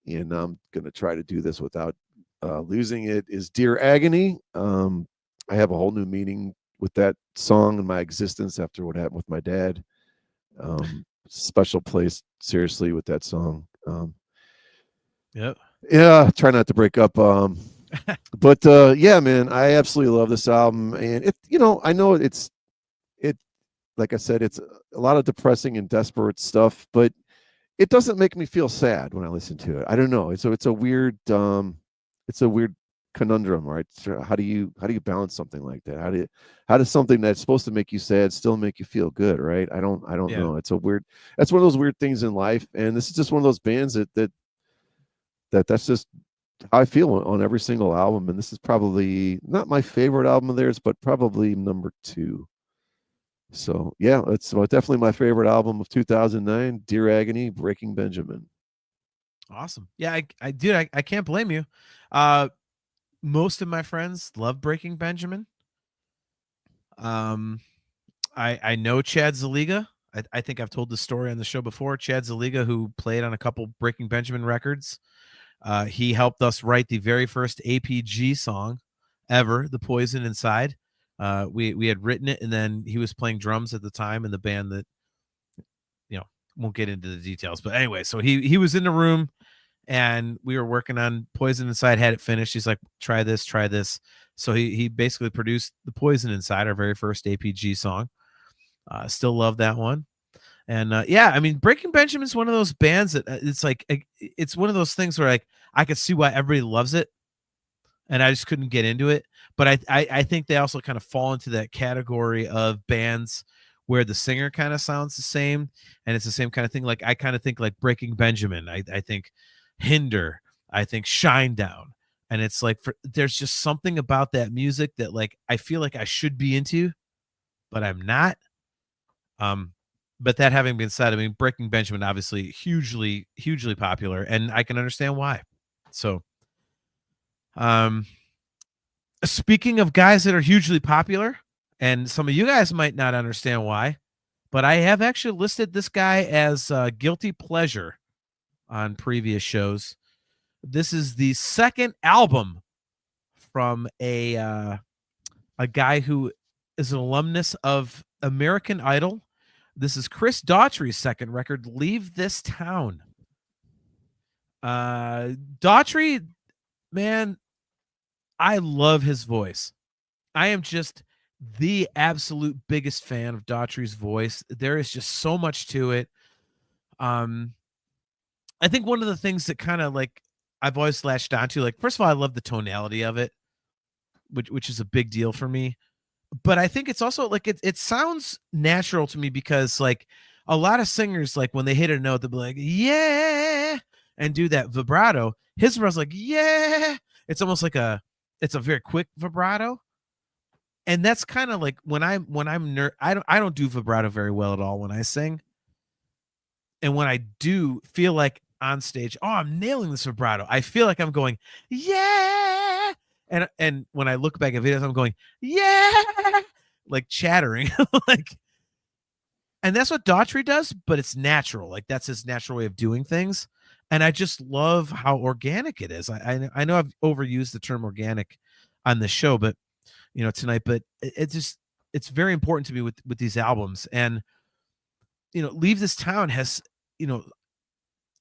and I'm going to try to do this without losing it, is Dear Agony. I have a whole new meaning with that song in my existence after what happened with my dad. Special place, seriously, with that song. Yep. Yeah, try not to break up. But yeah, man, I absolutely love this album, and I know it like I said, it's a lot of depressing and desperate stuff, but it doesn't make me feel sad when I listen to it. I don't know. It's a weird conundrum, right? So how do you balance something like that? How does something that's supposed to make you sad still make you feel good, right? I don't know. It's a weird That's one of those weird things in life, and this is just one of those bands that's just how I feel on every single album. And this is probably not my favorite album of theirs, but probably number 2. So yeah, it's definitely my favorite album of 2009, Dear Agony, Breaking Benjamin. Awesome. Yeah, I can't blame you. Most of my friends love Breaking Benjamin. I know Chad Zaliga. I think I've told the story on the show before. Chad Zaliga, who played on a couple Breaking Benjamin records. He helped us write the very first APG song ever, The Poison Inside. We had written it, and then he was playing drums at the time in the band that, won't get into the details. But anyway, so he was in the room, and we were working on Poison Inside, had it finished. He's like, try this. So he basically produced The Poison Inside, our very first APG song. Still love that one. And yeah, I mean, Breaking Benjamin is one of those bands that it's one of those things where I could see why everybody loves it, and I just couldn't get into it. But I think they also kind of fall into that category of bands where the singer kind of sounds the same, and it's the same kind of thing. Like I kind of think like Breaking Benjamin. I think Hinder. I think Shinedown. And it's like there's just something about that music that like I feel like I should be into, but I'm not. But that having been said, I mean, Breaking Benjamin obviously hugely, hugely popular, and I can understand why. So, speaking of guys that are hugely popular, and some of you guys might not understand why, but I have actually listed this guy as guilty pleasure on previous shows. This is the second album from a guy who is an alumnus of American Idol. This is Chris Daughtry's second record, Leave This Town. Daughtry, man, I love his voice. I am just the absolute biggest fan of Daughtry's voice. There is just so much to it. I think one of the things that kind of like I've always latched onto, like, first of all, I love the tonality of it, which is a big deal for me. But I think it's also like it sounds natural to me because like a lot of singers, like when they hit a note, they'll be like, yeah, and do that vibrato. His vibrato's like, yeah. It's almost like it's a very quick vibrato. And that's kind of like when I don't do vibrato very well at all when I sing. And when I do feel like on stage, oh, I'm nailing this vibrato, I feel like I'm going, yeah. And when I look back at videos, I'm going, yeah, like chattering, like, and that's what Daughtry does, but it's natural. Like that's his natural way of doing things. And I just love how organic it is. I know I've overused the term organic on the show, but tonight, but it's very important to me with these albums. And, Leave This Town has,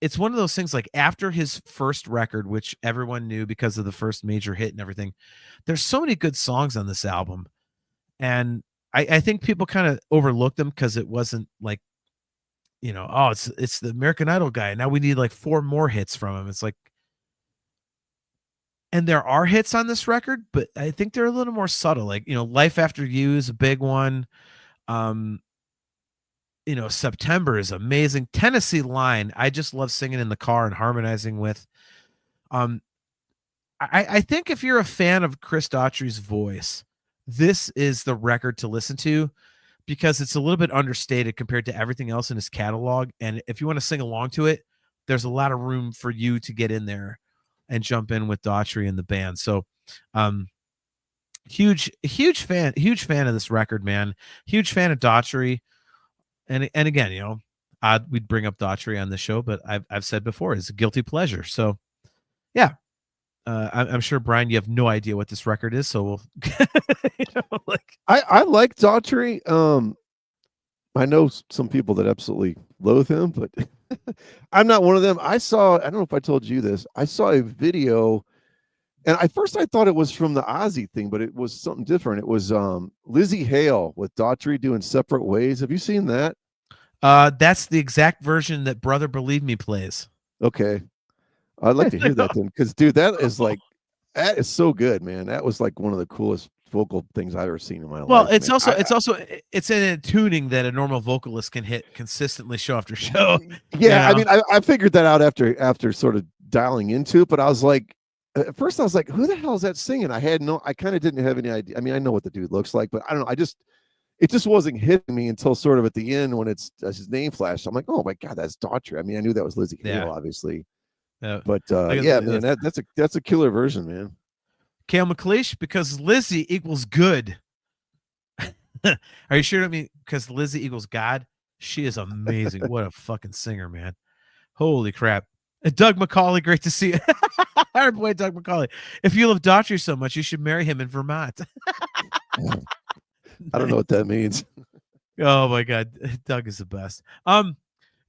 it's one of those things like after his first record, which everyone knew because of the first major hit and everything, there's so many good songs on this album. And I think people kind of overlooked them because it wasn't like, oh, it's the American Idol guy. Now we need like 4 more hits from him. It's like, and there are hits on this record, but I think they're a little more subtle. Like, Life After You is a big one. September is amazing. Tennessee Line, I just love singing in the car and harmonizing with. I think if you're a fan of Chris Daughtry's voice, this is the record to listen to because it's a little bit understated compared to everything else in his catalog. And if you want to sing along to it, there's a lot of room for you to get in there and jump in with Daughtry and the band. So, huge fan of this record, man. Huge fan of Daughtry. And again, we'd bring up Daughtry on the show, but I've said before, it's a guilty pleasure. So, yeah, I'm sure Brian, you have no idea what this record is, so we'll, I like Daughtry. I know some people that absolutely loathe him, but I'm not one of them. I don't know if I told you this. I saw a video, and at first I thought it was from the Ozzy thing, but it was something different. It was Lizzie Hale with Daughtry doing Separate Ways. Have you seen that? That's the exact version that Brother Believe Me plays. Okay. I'd like to hear that then, because dude, that is so good, man. That was like one of the coolest vocal things I've ever seen in my life. Well, it's man. it's in a tuning that a normal vocalist can hit consistently show after show. Yeah, I mean, I figured that out after sort of dialing into it, but I was like, at first I was like, who the hell is that singing? I kind of didn't have any idea. I mean, I know what the dude looks like, but I don't know. It just wasn't hitting me until sort of at the end when his name flashed. I'm like, oh my God, that's Daughtry. I mean, I knew that was Lizzie Hale, obviously. Yeah. But yeah, man, that's a killer version, man. Cale McLeish, because Lizzie equals good. Are you sure? I mean, because Lizzie equals God. She is amazing. What a fucking singer, man. Holy crap. Doug McCauley, great to see you. Our boy Doug McCauley. If you love Daughtry so much, you should marry him in Vermont. I don't know what that means. Oh my God. Doug is the best.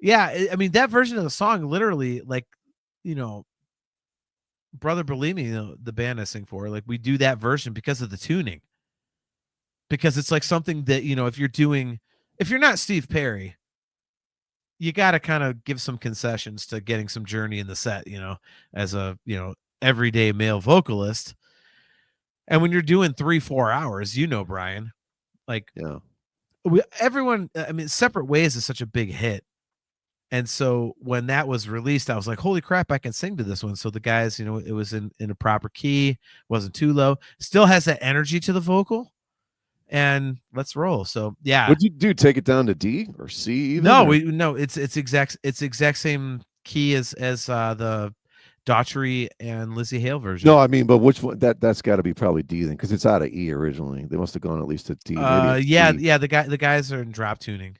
Yeah, I mean, that version of the song, literally, like, you know, Brother Believe Me, you know, the band I sing for, like, we do that version because of the tuning. Because it's like something that, you know, if you're not Steve Perry, you got to kind of give some concessions to getting some Journey in the set, you know, as a, you know, everyday male vocalist. And when you're doing 3-4 hours, you know, Brian, like, yeah, everyone, I mean, Separate Ways is such a big hit. And so when that was released, I was like, holy crap, I can sing to this one. So the guys, you know, it was in a proper key, wasn't too low, still has that energy to the vocal, and let's roll. So yeah. Would you do take it down to D or C even? No, it's exact same key as the Daughtry and Lizzie Hale version. No, I mean, but which one? That's got to be probably D then, because it's out of E originally. They must have gone at least to D. Yeah, D. yeah. The guys are in drop tuning.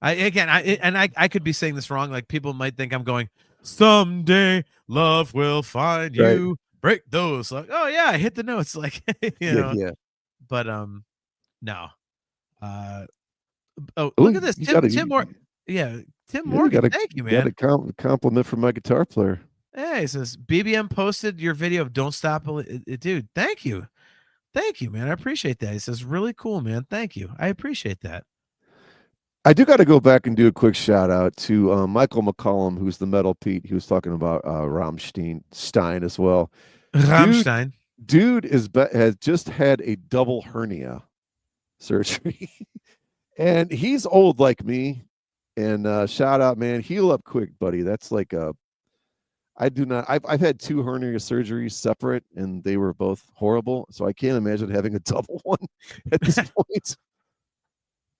I could be saying this wrong. Like, people might think I'm going, someday love will find you. Right. Break those. Like, oh yeah, I hit the notes. Like, you know. Yeah. But no. Oh, look at this. Tim Morgan. Yeah, Tim Morgan. Thank you, man. Got a compliment from my guitar player. Hey, he says BBM posted your video of "Don't Stop," dude. Thank you, man. I appreciate that. He says really cool, man. Thank you. I appreciate that. I do got to go back and do a quick shout out to Michael McCollum, who's the Metal Pete. He was talking about Stein as well. Rammstein. Dude has just had a double hernia surgery, and he's old like me. And shout out, man, heal up quick, buddy. That's like I've had 2 hernia surgeries separate, and they were both horrible. So I can't imagine having a double one at this point.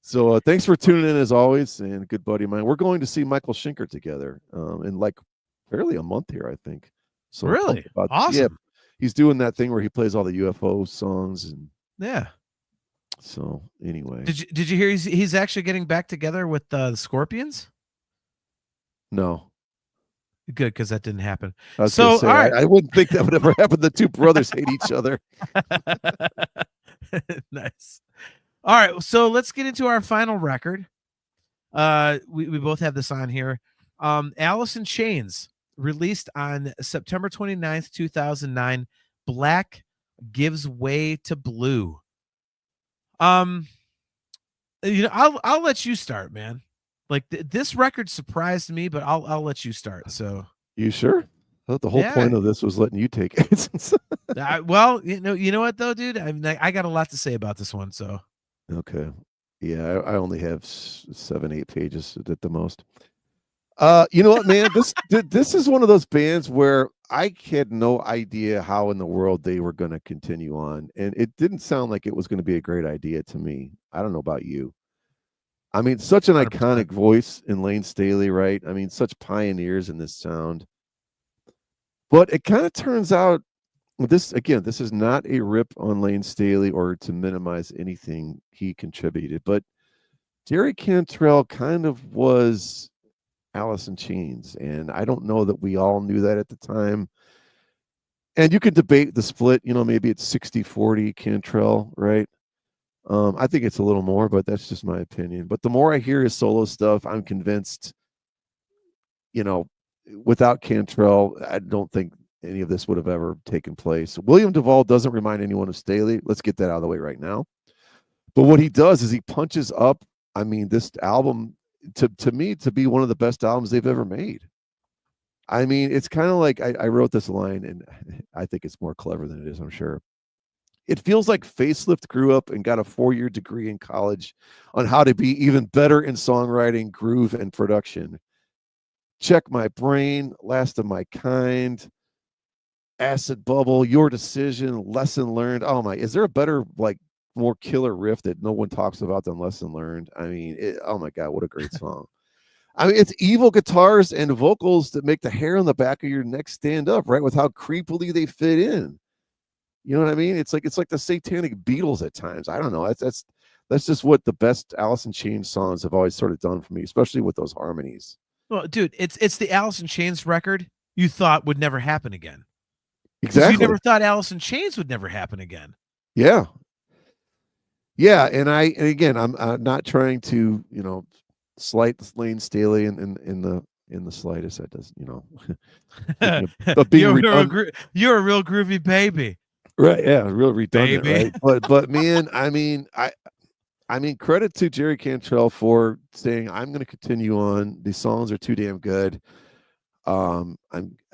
So thanks for tuning in as always, and good buddy of mine. We're going to see Michael Schenker together in like barely a month here, I think. So really awesome. Yeah, he's doing that thing where he plays all the UFO songs, and yeah. So anyway, did you hear he's actually getting back together with the Scorpions? No. Good, because that didn't happen. I was gonna say, all right. I wouldn't think that would ever happen. The two brothers hate each other. Nice. All right, so let's get into our final record. We both have this on here. Alice in Chains, released on September 29th, 2009. Black Gives Way to Blue. You know, I'll let you start, man. Like this record surprised me, but I'll let you start. So you sure? I thought the whole point of this was letting you take it. Well, you know what though, dude? I got a lot to say about this one. So okay, yeah, I only have 7-8 pages at the most. You know what, man? This is one of those bands where I had no idea how in the world they were going to continue on, and it didn't sound like it was going to be a great idea to me. I don't know about you. I mean, such an 100%. Iconic voice in Lane Staley, right? I mean, such pioneers in this sound. But it kind of turns out, this is not a rip on Lane Staley or to minimize anything he contributed, but Jerry Cantrell kind of was Alice in Chains, and I don't know that we all knew that at the time. And you could debate the split, you know, maybe it's 60-40 Cantrell, right? I think it's a little more, but that's just my opinion. But the more I hear his solo stuff, I'm convinced without Cantrell, I don't think any of this would have ever taken place. William Duvall doesn't remind anyone of Staley. Let's get that out of the way right now. But what he does is he punches up. I mean, this album, to me, to be one of the best albums they've ever made. I mean, it's kind of like I wrote this line, and I think it's more clever than it is, I'm sure. It feels like Facelift grew up and got a 4-year degree in college on how to be even better in songwriting, groove, and production. Check My Brain, Last of My Kind, Acid Bubble, Your Decision, Lesson Learned. Oh my, is there a better, like, more killer riff that no one talks about than Lesson Learned? I mean, oh my God, what a great song. I mean, it's evil guitars and vocals that make the hair on the back of your neck stand up, right? With how creepily they fit in. You know what I mean? It's like the Satanic Beatles at times. I don't know. That's just what the best Alice in Chains songs have always sort of done for me, especially with those harmonies. Well, dude, it's the Alice in Chains record you thought would never happen again. Exactly. You never thought Alice in Chains would never happen again. Yeah. Yeah, and again, I'm not trying to, slight Lane Staley in the slightest. That doesn't, but being you're a real groovy baby. Right, yeah, real redundant, baby. Right? But man, I mean, credit to Jerry Cantrell for saying, I'm going to continue on. These songs are too damn good. I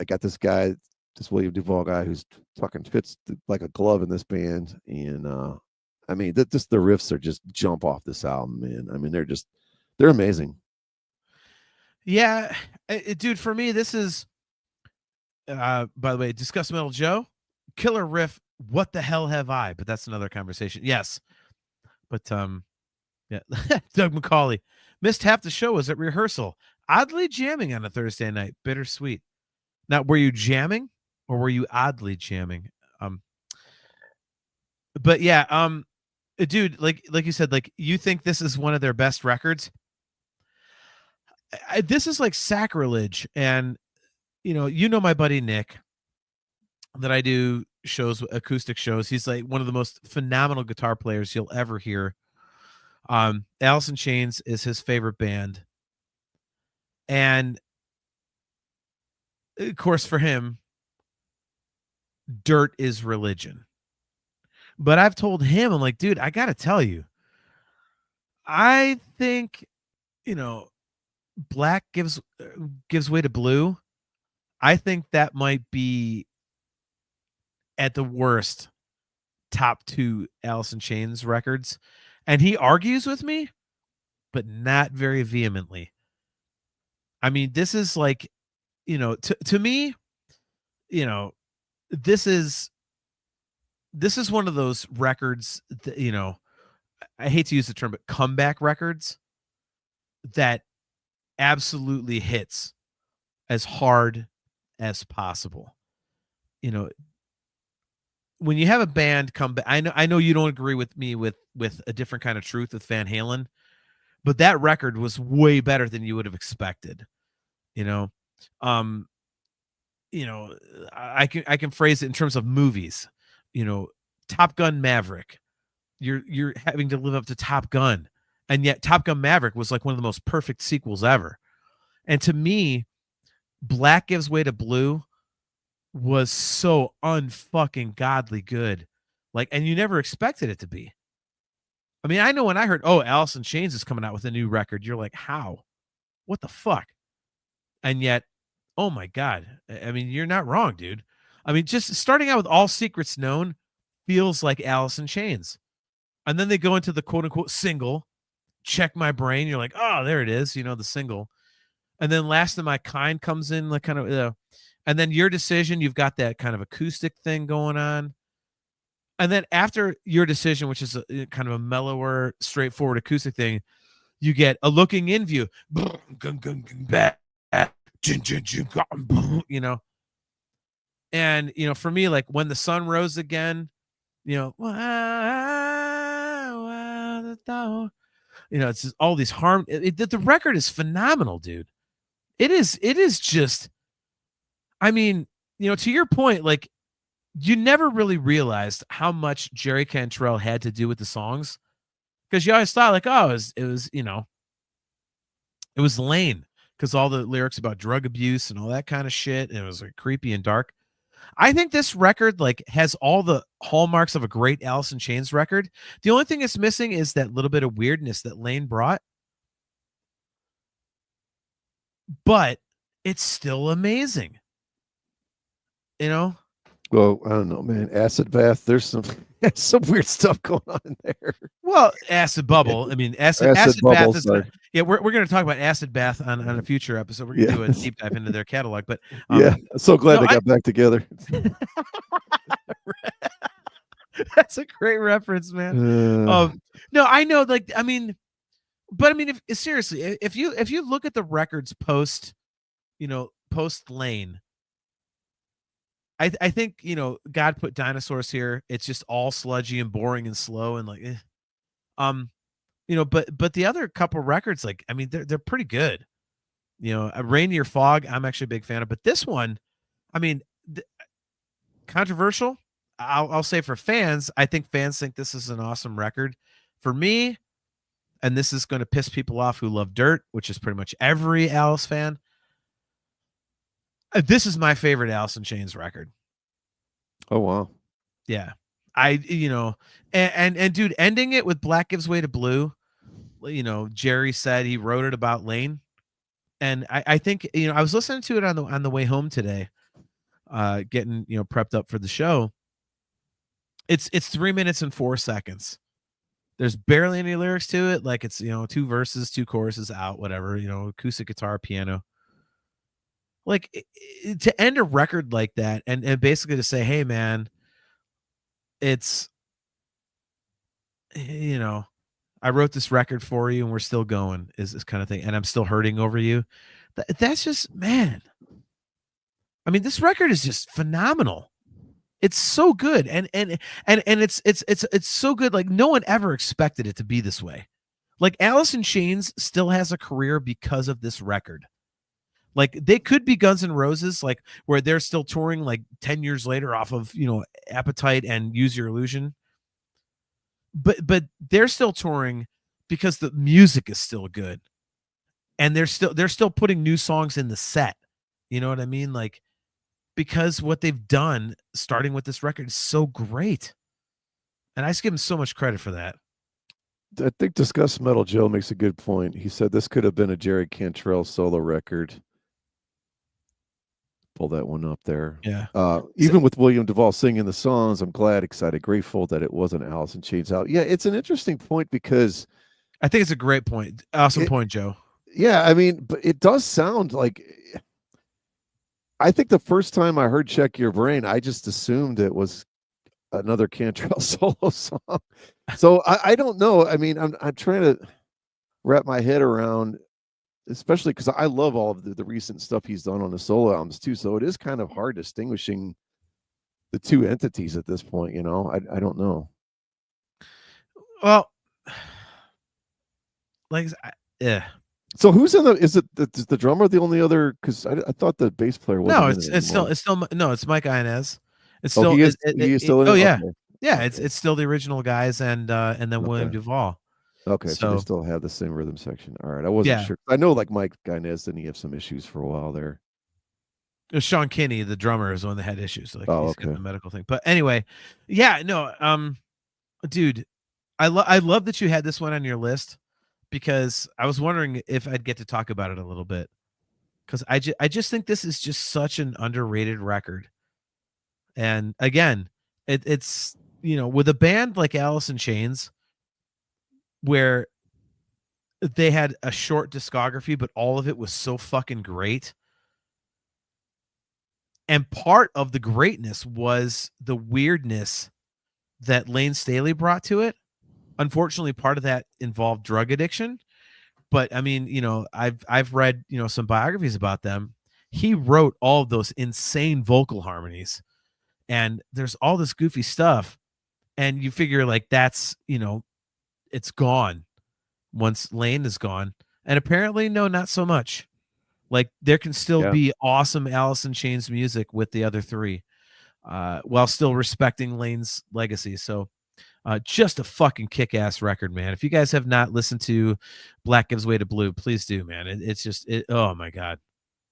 got this guy, this William Duvall guy, who's fucking fits like a glove in this band, and I mean, the riffs are just jump off this album, man. I mean, they're amazing. Yeah, dude. For me, this is, by the way, Discuss Metal Joe, killer riff. What the hell have I? But that's another conversation. Yes, but yeah. Doug McCauley missed half the show. Was at rehearsal. Oddly jamming on a Thursday night. Bittersweet. Now, were you jamming or were you oddly jamming? But yeah, dude, like you said, like you think this is one of their best records. This is like sacrilege, and you know my buddy Nick that I do shows, acoustic shows. He's like one of the most phenomenal guitar players you'll ever hear. Alice in Chains is his favorite band, and of course for him, dirt is religion. But I've told him, I'm like, dude, I gotta tell you, I think black gives way to blue. I think that might be at the worst top 2 Alice in Chains records. And he argues with me, but not very vehemently. I mean, this is like, to me, this is one of those records that, I hate to use the term, but comeback records that absolutely hits as hard as possible. When you have a band come back, I know you don't agree with me with A Different Kind of Truth with Van Halen, but that record was way better than you would have expected. I can phrase it in terms of movies. Top Gun Maverick. You're having to live up to Top Gun, and yet Top Gun Maverick was like one of the most perfect sequels ever. And to me, Black Gives Way to Blue was so unfucking godly good. Like, and you never expected it to be. I mean, I know when I heard, Alice in Chains is coming out with a new record, you're like, how? What the fuck? And yet, oh my God. I mean, you're not wrong, dude. I mean, just starting out with All Secrets Known feels like Alice in Chains. And then they go into the quote unquote single, Check My Brain. You're like, oh, there it is, the single. And then Last of My Kind comes in, like kind of, and then Your Decision, you've got that kind of acoustic thing going on. And then after Your Decision, which is kind of a mellower, straightforward acoustic thing, you get A Looking In View. And, for me, like When the Sun Rose Again, it's just all these the record is phenomenal, dude. It is just, I mean, to your point, like you never really realized how much Jerry Cantrell had to do with the songs, because you always thought like, it was Lane, because all the lyrics about drug abuse and all that kind of shit, and it was like creepy and dark. I think this record like has all the hallmarks of a great Alice in Chains record. The only thing it's missing is that little bit of weirdness that Lane brought. But it's still amazing. You know? Well, I don't know, man. Acid bath. There's some weird stuff going on in there. Well, acid bubble. I mean, acid bath is yeah. We're going to talk about acid bath on a future episode. We're going to do a deep dive into their catalog. But yeah, so glad they got back together. That's a great reference, man. No, I know. Like, I mean, but I mean, if seriously, if you look at the records post Lane. I think, God put dinosaurs here. It's just all sludgy and boring and slow and like, but the other couple records, like, I mean, they're pretty good. Rain or Fog, I'm actually a big fan of, but this one, I mean, controversial. I'll say for fans, I think fans think this is an awesome record. For me, and this is going to piss people off who love Dirt, which is pretty much every Alice fan. This is my favorite Alice in Chains record. Oh, wow. Yeah. And dude, ending it with Black Gives Way to Blue, Jerry said he wrote it about Lane. And I think, I was listening to it on the way home today, getting, prepped up for the show. It's 3 minutes and 4 seconds. There's barely any lyrics to it. Like it's, 2 verses, 2 choruses out, whatever, acoustic guitar, piano. Like to end a record like that and basically to say, hey man, it's, I wrote this record for you and we're still going is this kind of thing. And I'm still hurting over you. That's just, man. I mean, this record is just phenomenal. It's so good. And it's so good. Like no one ever expected it to be this way. Like Alice in Chains still has a career because of this record. Like they could be Guns N' Roses, like where they're still touring like 10 years later off of, Appetite and Use Your Illusion. But they're still touring because the music is still good. And they're still putting new songs in the set. You know what I mean? Like, because what they've done starting with this record is so great. And I just give them so much credit for that. I think Discuss Metal Joe makes a good point. He said this could have been a Jerry Cantrell solo record. Pull that one up there. Yeah. Even with William Duvall singing the songs, I'm glad, excited, grateful that it wasn't Alice in Chains out. Yeah, it's an interesting point because I think it's a great point. Awesome point, Joe. Yeah, I mean, but it does sound like, I think the first time I heard Check Your Brain, I just assumed it was another Cantrell solo song. So I don't know. I mean, I'm trying to wrap my head around, especially because I love all of the recent stuff he's done on the solo albums too. So it is kind of hard distinguishing the two entities at this point. I don't know. Well, yeah. So who's in the? Is it the drummer the only other? Because I thought the bass player was. No, it's Mike Inez. It's still. He is still in it? Oh yeah, okay. Yeah. It's still the original guys and then William Duvall. Okay, so they still have the same rhythm section. All right, I wasn't sure. I know, like Mike Inez, didn't he have some issues for a while there? It was Sean Kinney, the drummer, is the one that had issues. Like he's got the medical thing. But anyway, yeah, no, dude, I love that you had this one on your list because I was wondering if I'd get to talk about it a little bit because I just think this is just such an underrated record. And again, it's with a band like Alice in Chains, where they had a short discography, but all of it was so fucking great. And part of the greatness was the weirdness that Lane Staley brought to it. Unfortunately, part of that involved drug addiction. But I mean, I've read, some biographies about them. He wrote all of those insane vocal harmonies. And there's all this goofy stuff. And you figure like that's, it's gone once Lane is gone. And apparently, no, not so much. Like there can still be awesome Alice in Chains music with the other three, while still respecting Lane's legacy. So Just a fucking kick-ass record, man. If you guys have not listened to Black Gives Way to Blue, please do, man. It's just, oh my God,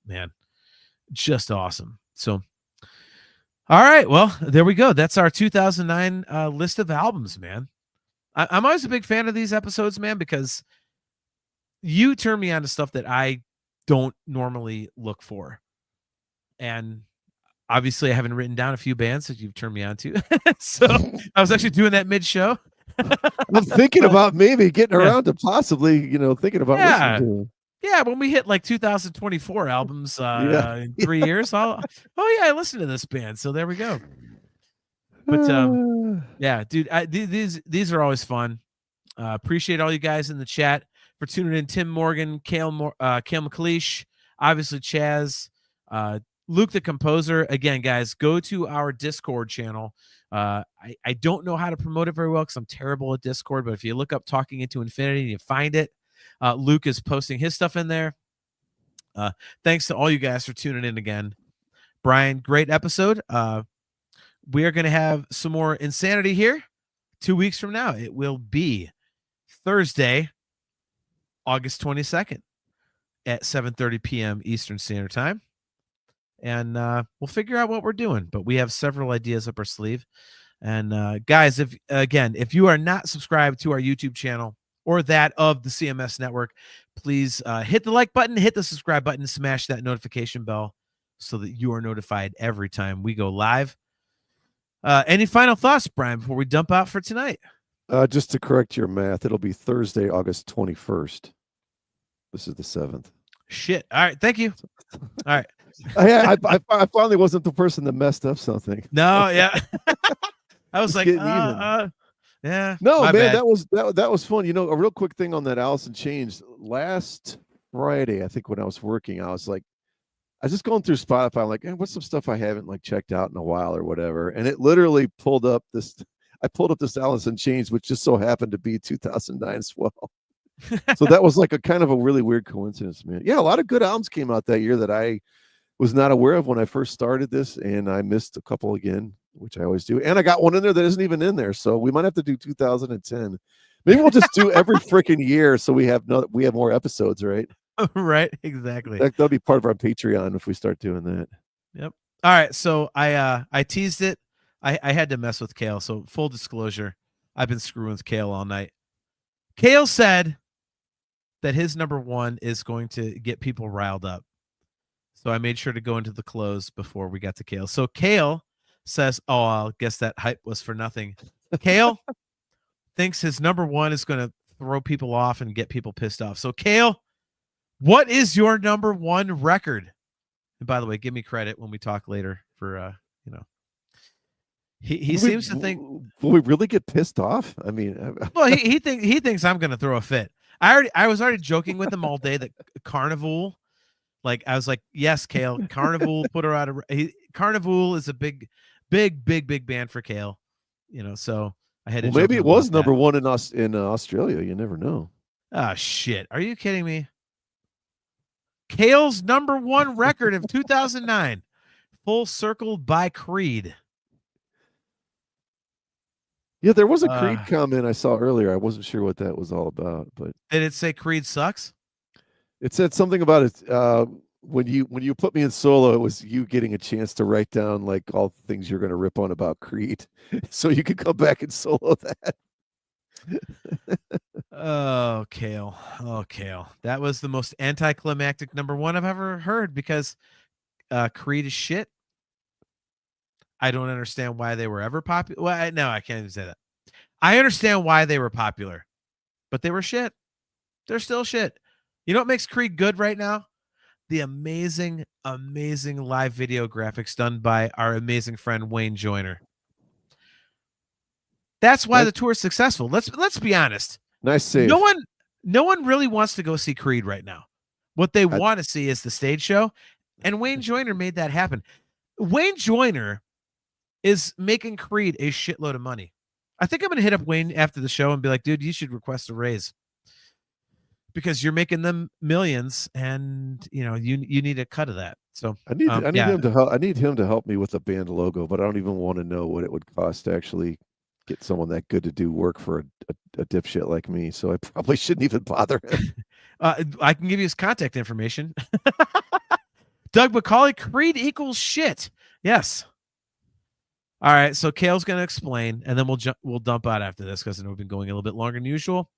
man. Just awesome. So, all right. Well, there we go. That's our 2009 list of albums, man. I'm always a big fan of these episodes, man, because you turn me on to stuff that I don't normally look for. And obviously I haven't written down a few bands that you've turned me on to. So I was actually doing that mid-show. I'm thinking about maybe getting around to possibly, thinking about listening to them. Yeah, when we hit like 2024 albums in 3 years, I listened to this band. So there we go. But yeah, dude, these are always fun. Appreciate all you guys in the chat for tuning in. Tim Morgan, Kale McLeish, obviously Chaz, Luke the composer. Again, guys, go to our Discord channel. I don't know how to promote it very well because I'm terrible at Discord, but if you look up Talking Into Infinity and you find it, Luke is posting his stuff in there. Thanks to all you guys for tuning in again. Brian, great episode. We are going to have some more insanity here 2 weeks from now. It will be Thursday, August 22nd at 7:30 p.m. Eastern Standard Time. And we'll figure out what we're doing, but we have several ideas up our sleeve. And guys, if you are not subscribed to our YouTube channel or that of the CMS Network, please hit the like button, hit the subscribe button, smash that notification bell so that you are notified every time we go live. Any final thoughts, Brian, before we dump out for tonight? Just to correct your math, it'll be Thursday, August 21st. This is the 7th. Shit. All right. Thank you. All right. I finally wasn't the person that messed up something. No, yeah. I was like, yeah. No, man, bad. that was fun. A real quick thing on that Alice in Chains. Last Friday, I think when I was working, I was just going through Spotify. I'm like, what's some stuff I haven't checked out in a while or whatever. And it literally pulled up this. I pulled up this Alice in Chains, which just so happened to be 2009 as well. So that was a kind of a really weird coincidence, man. Yeah, a lot of good albums came out that year that I was not aware of when I first started this, and I missed a couple again, which I always do. And I got one in there that isn't even in there, so we might have to do 2010. Maybe we'll just do every freaking year, so we have more episodes, right? Right, exactly. That'll be part of our Patreon if we start doing that. Yep. All right, so I teased it. I had to mess with Kale, so full disclosure, I've been screwing with Kale all night. Kale said that his number one is going to get people riled up. So I made sure to go into the close before we got to Kale. So Kale says, I guess that hype was for nothing. Kale thinks his number one is going to throw people off and get people pissed off. So Kale, what is your number one record? And by the way, give me credit when we talk later for, he seems to think. Will we really get pissed off? I mean, well, he thinks I'm going to throw a fit. I was already joking with him all day that Carnival, I was like, yes, Kale, Carnival put her out of. Carnival is a big band for Kale, So I had to. Maybe it was number one in Australia. You never know. Ah, shit! Are you kidding me? Kale's number one record of 2009, Full Circle by Creed. Yeah, there was a Creed comment I saw earlier. I wasn't sure what that was all about, but did it say Creed sucks? It said something about it. When you put me in solo, it was you getting a chance to write down all the things you're going to rip on about Creed, so you could come back and solo that. Oh, Kale. That was the most anticlimactic number one I've ever heard because Creed is shit. I don't understand why they were ever popular. Well, no, I can't even say that. I understand why they were popular, but they were shit. They're still shit. You know what makes Creed good right now? The amazing live video graphics done by our amazing friend Wayne Joyner. That's why the tour is successful. Let's be honest. Nice save. No one really wants to go see Creed right now. What they want to see is the stage show, and Wayne Joyner made that happen. Wayne Joyner is making Creed a shitload of money. I think I'm going to hit up Wayne after the show and be like, dude, you should request a raise because you're making them millions and you need a cut of that. So I need him to help. I need him to help me with the band logo, but I don't even want to know what it would cost to actually get someone that good to do work for a dipshit like me. So I probably shouldn't even bother him. I can give you his contact information. Doug McCauley, Creed equals shit. Yes. All right, so Kale's going to explain, and then we'll dump out after this because I know we've been going a little bit longer than usual.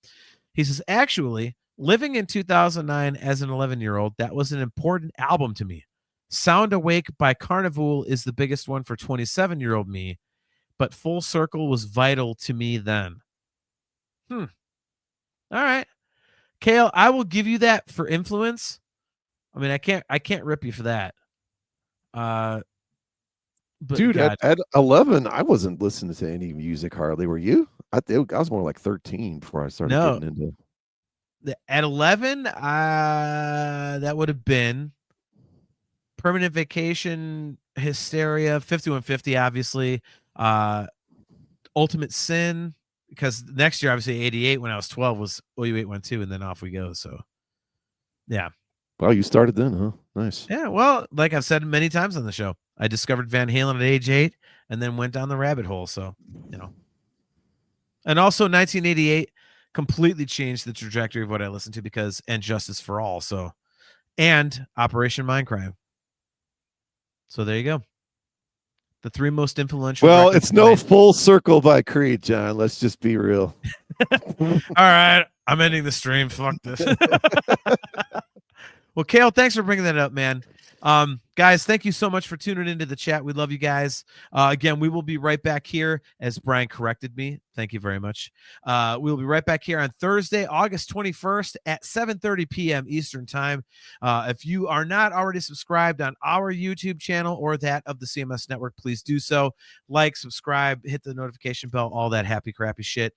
He says, actually, living in 2009 as an 11-year-old, that was an important album to me. Sound Awake by Carnival is the biggest one for 27-year-old me, but Full Circle was vital to me then. All right. Kale, I will give you that for influence. I mean, I can't rip you for that. But dude, at 11, I wasn't listening to any music hardly. Were you? I was more like 13 before I started getting into. At 11, that would have been Permanent Vacation, Hysteria, 5150, obviously. Ultimate Sin, because next year, obviously, 88 when I was 12 was OU812, and then off we go. So, yeah. Well, you started then, huh? Nice. Yeah, well, like I've said many times on the show, I discovered Van Halen at age 8 and then went down the rabbit hole. So, And also 1988 completely changed the trajectory of what I listened to because And Justice for All. So, and Operation Mindcrime. So there you go. The 3 most influential. Well, it's no Full Circle by Creed, John. Let's just be real. All right. I'm ending the stream. Fuck this. Well, Kale, thanks for bringing that up, man. Guys, thank you so much for tuning into the chat. We love you guys. Again, we will be right back here as Brian corrected me. Thank you very much. We'll be right back here on Thursday, August 21st at 7:30 p.m. Eastern time. If you are not already subscribed on our YouTube channel or that of the CMS Network, please do so. Like, subscribe, hit the notification bell, all that happy, crappy shit.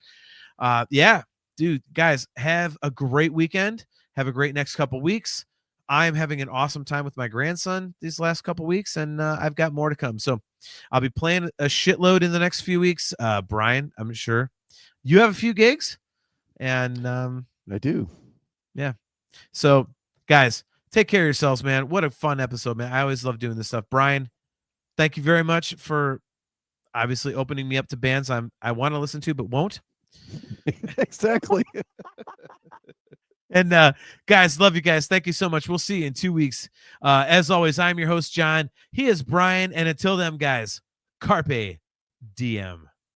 Yeah, dude, guys, have a great weekend. Have a great next couple weeks. I'm having an awesome time with my grandson these last couple weeks, and I've got more to come. So I'll be playing a shitload in the next few weeks. Brian, I'm sure you have a few gigs, and I do. Yeah. So, guys, take care of yourselves, man. What a fun episode, man. I always love doing this stuff. Brian, thank you very much for obviously opening me up to bands I want to listen to but won't. Exactly. And guys, love you guys. Thank you so much. We'll see you in 2 weeks. As always, I'm your host, John. He is Brian. And until then, guys, Carpe Diem.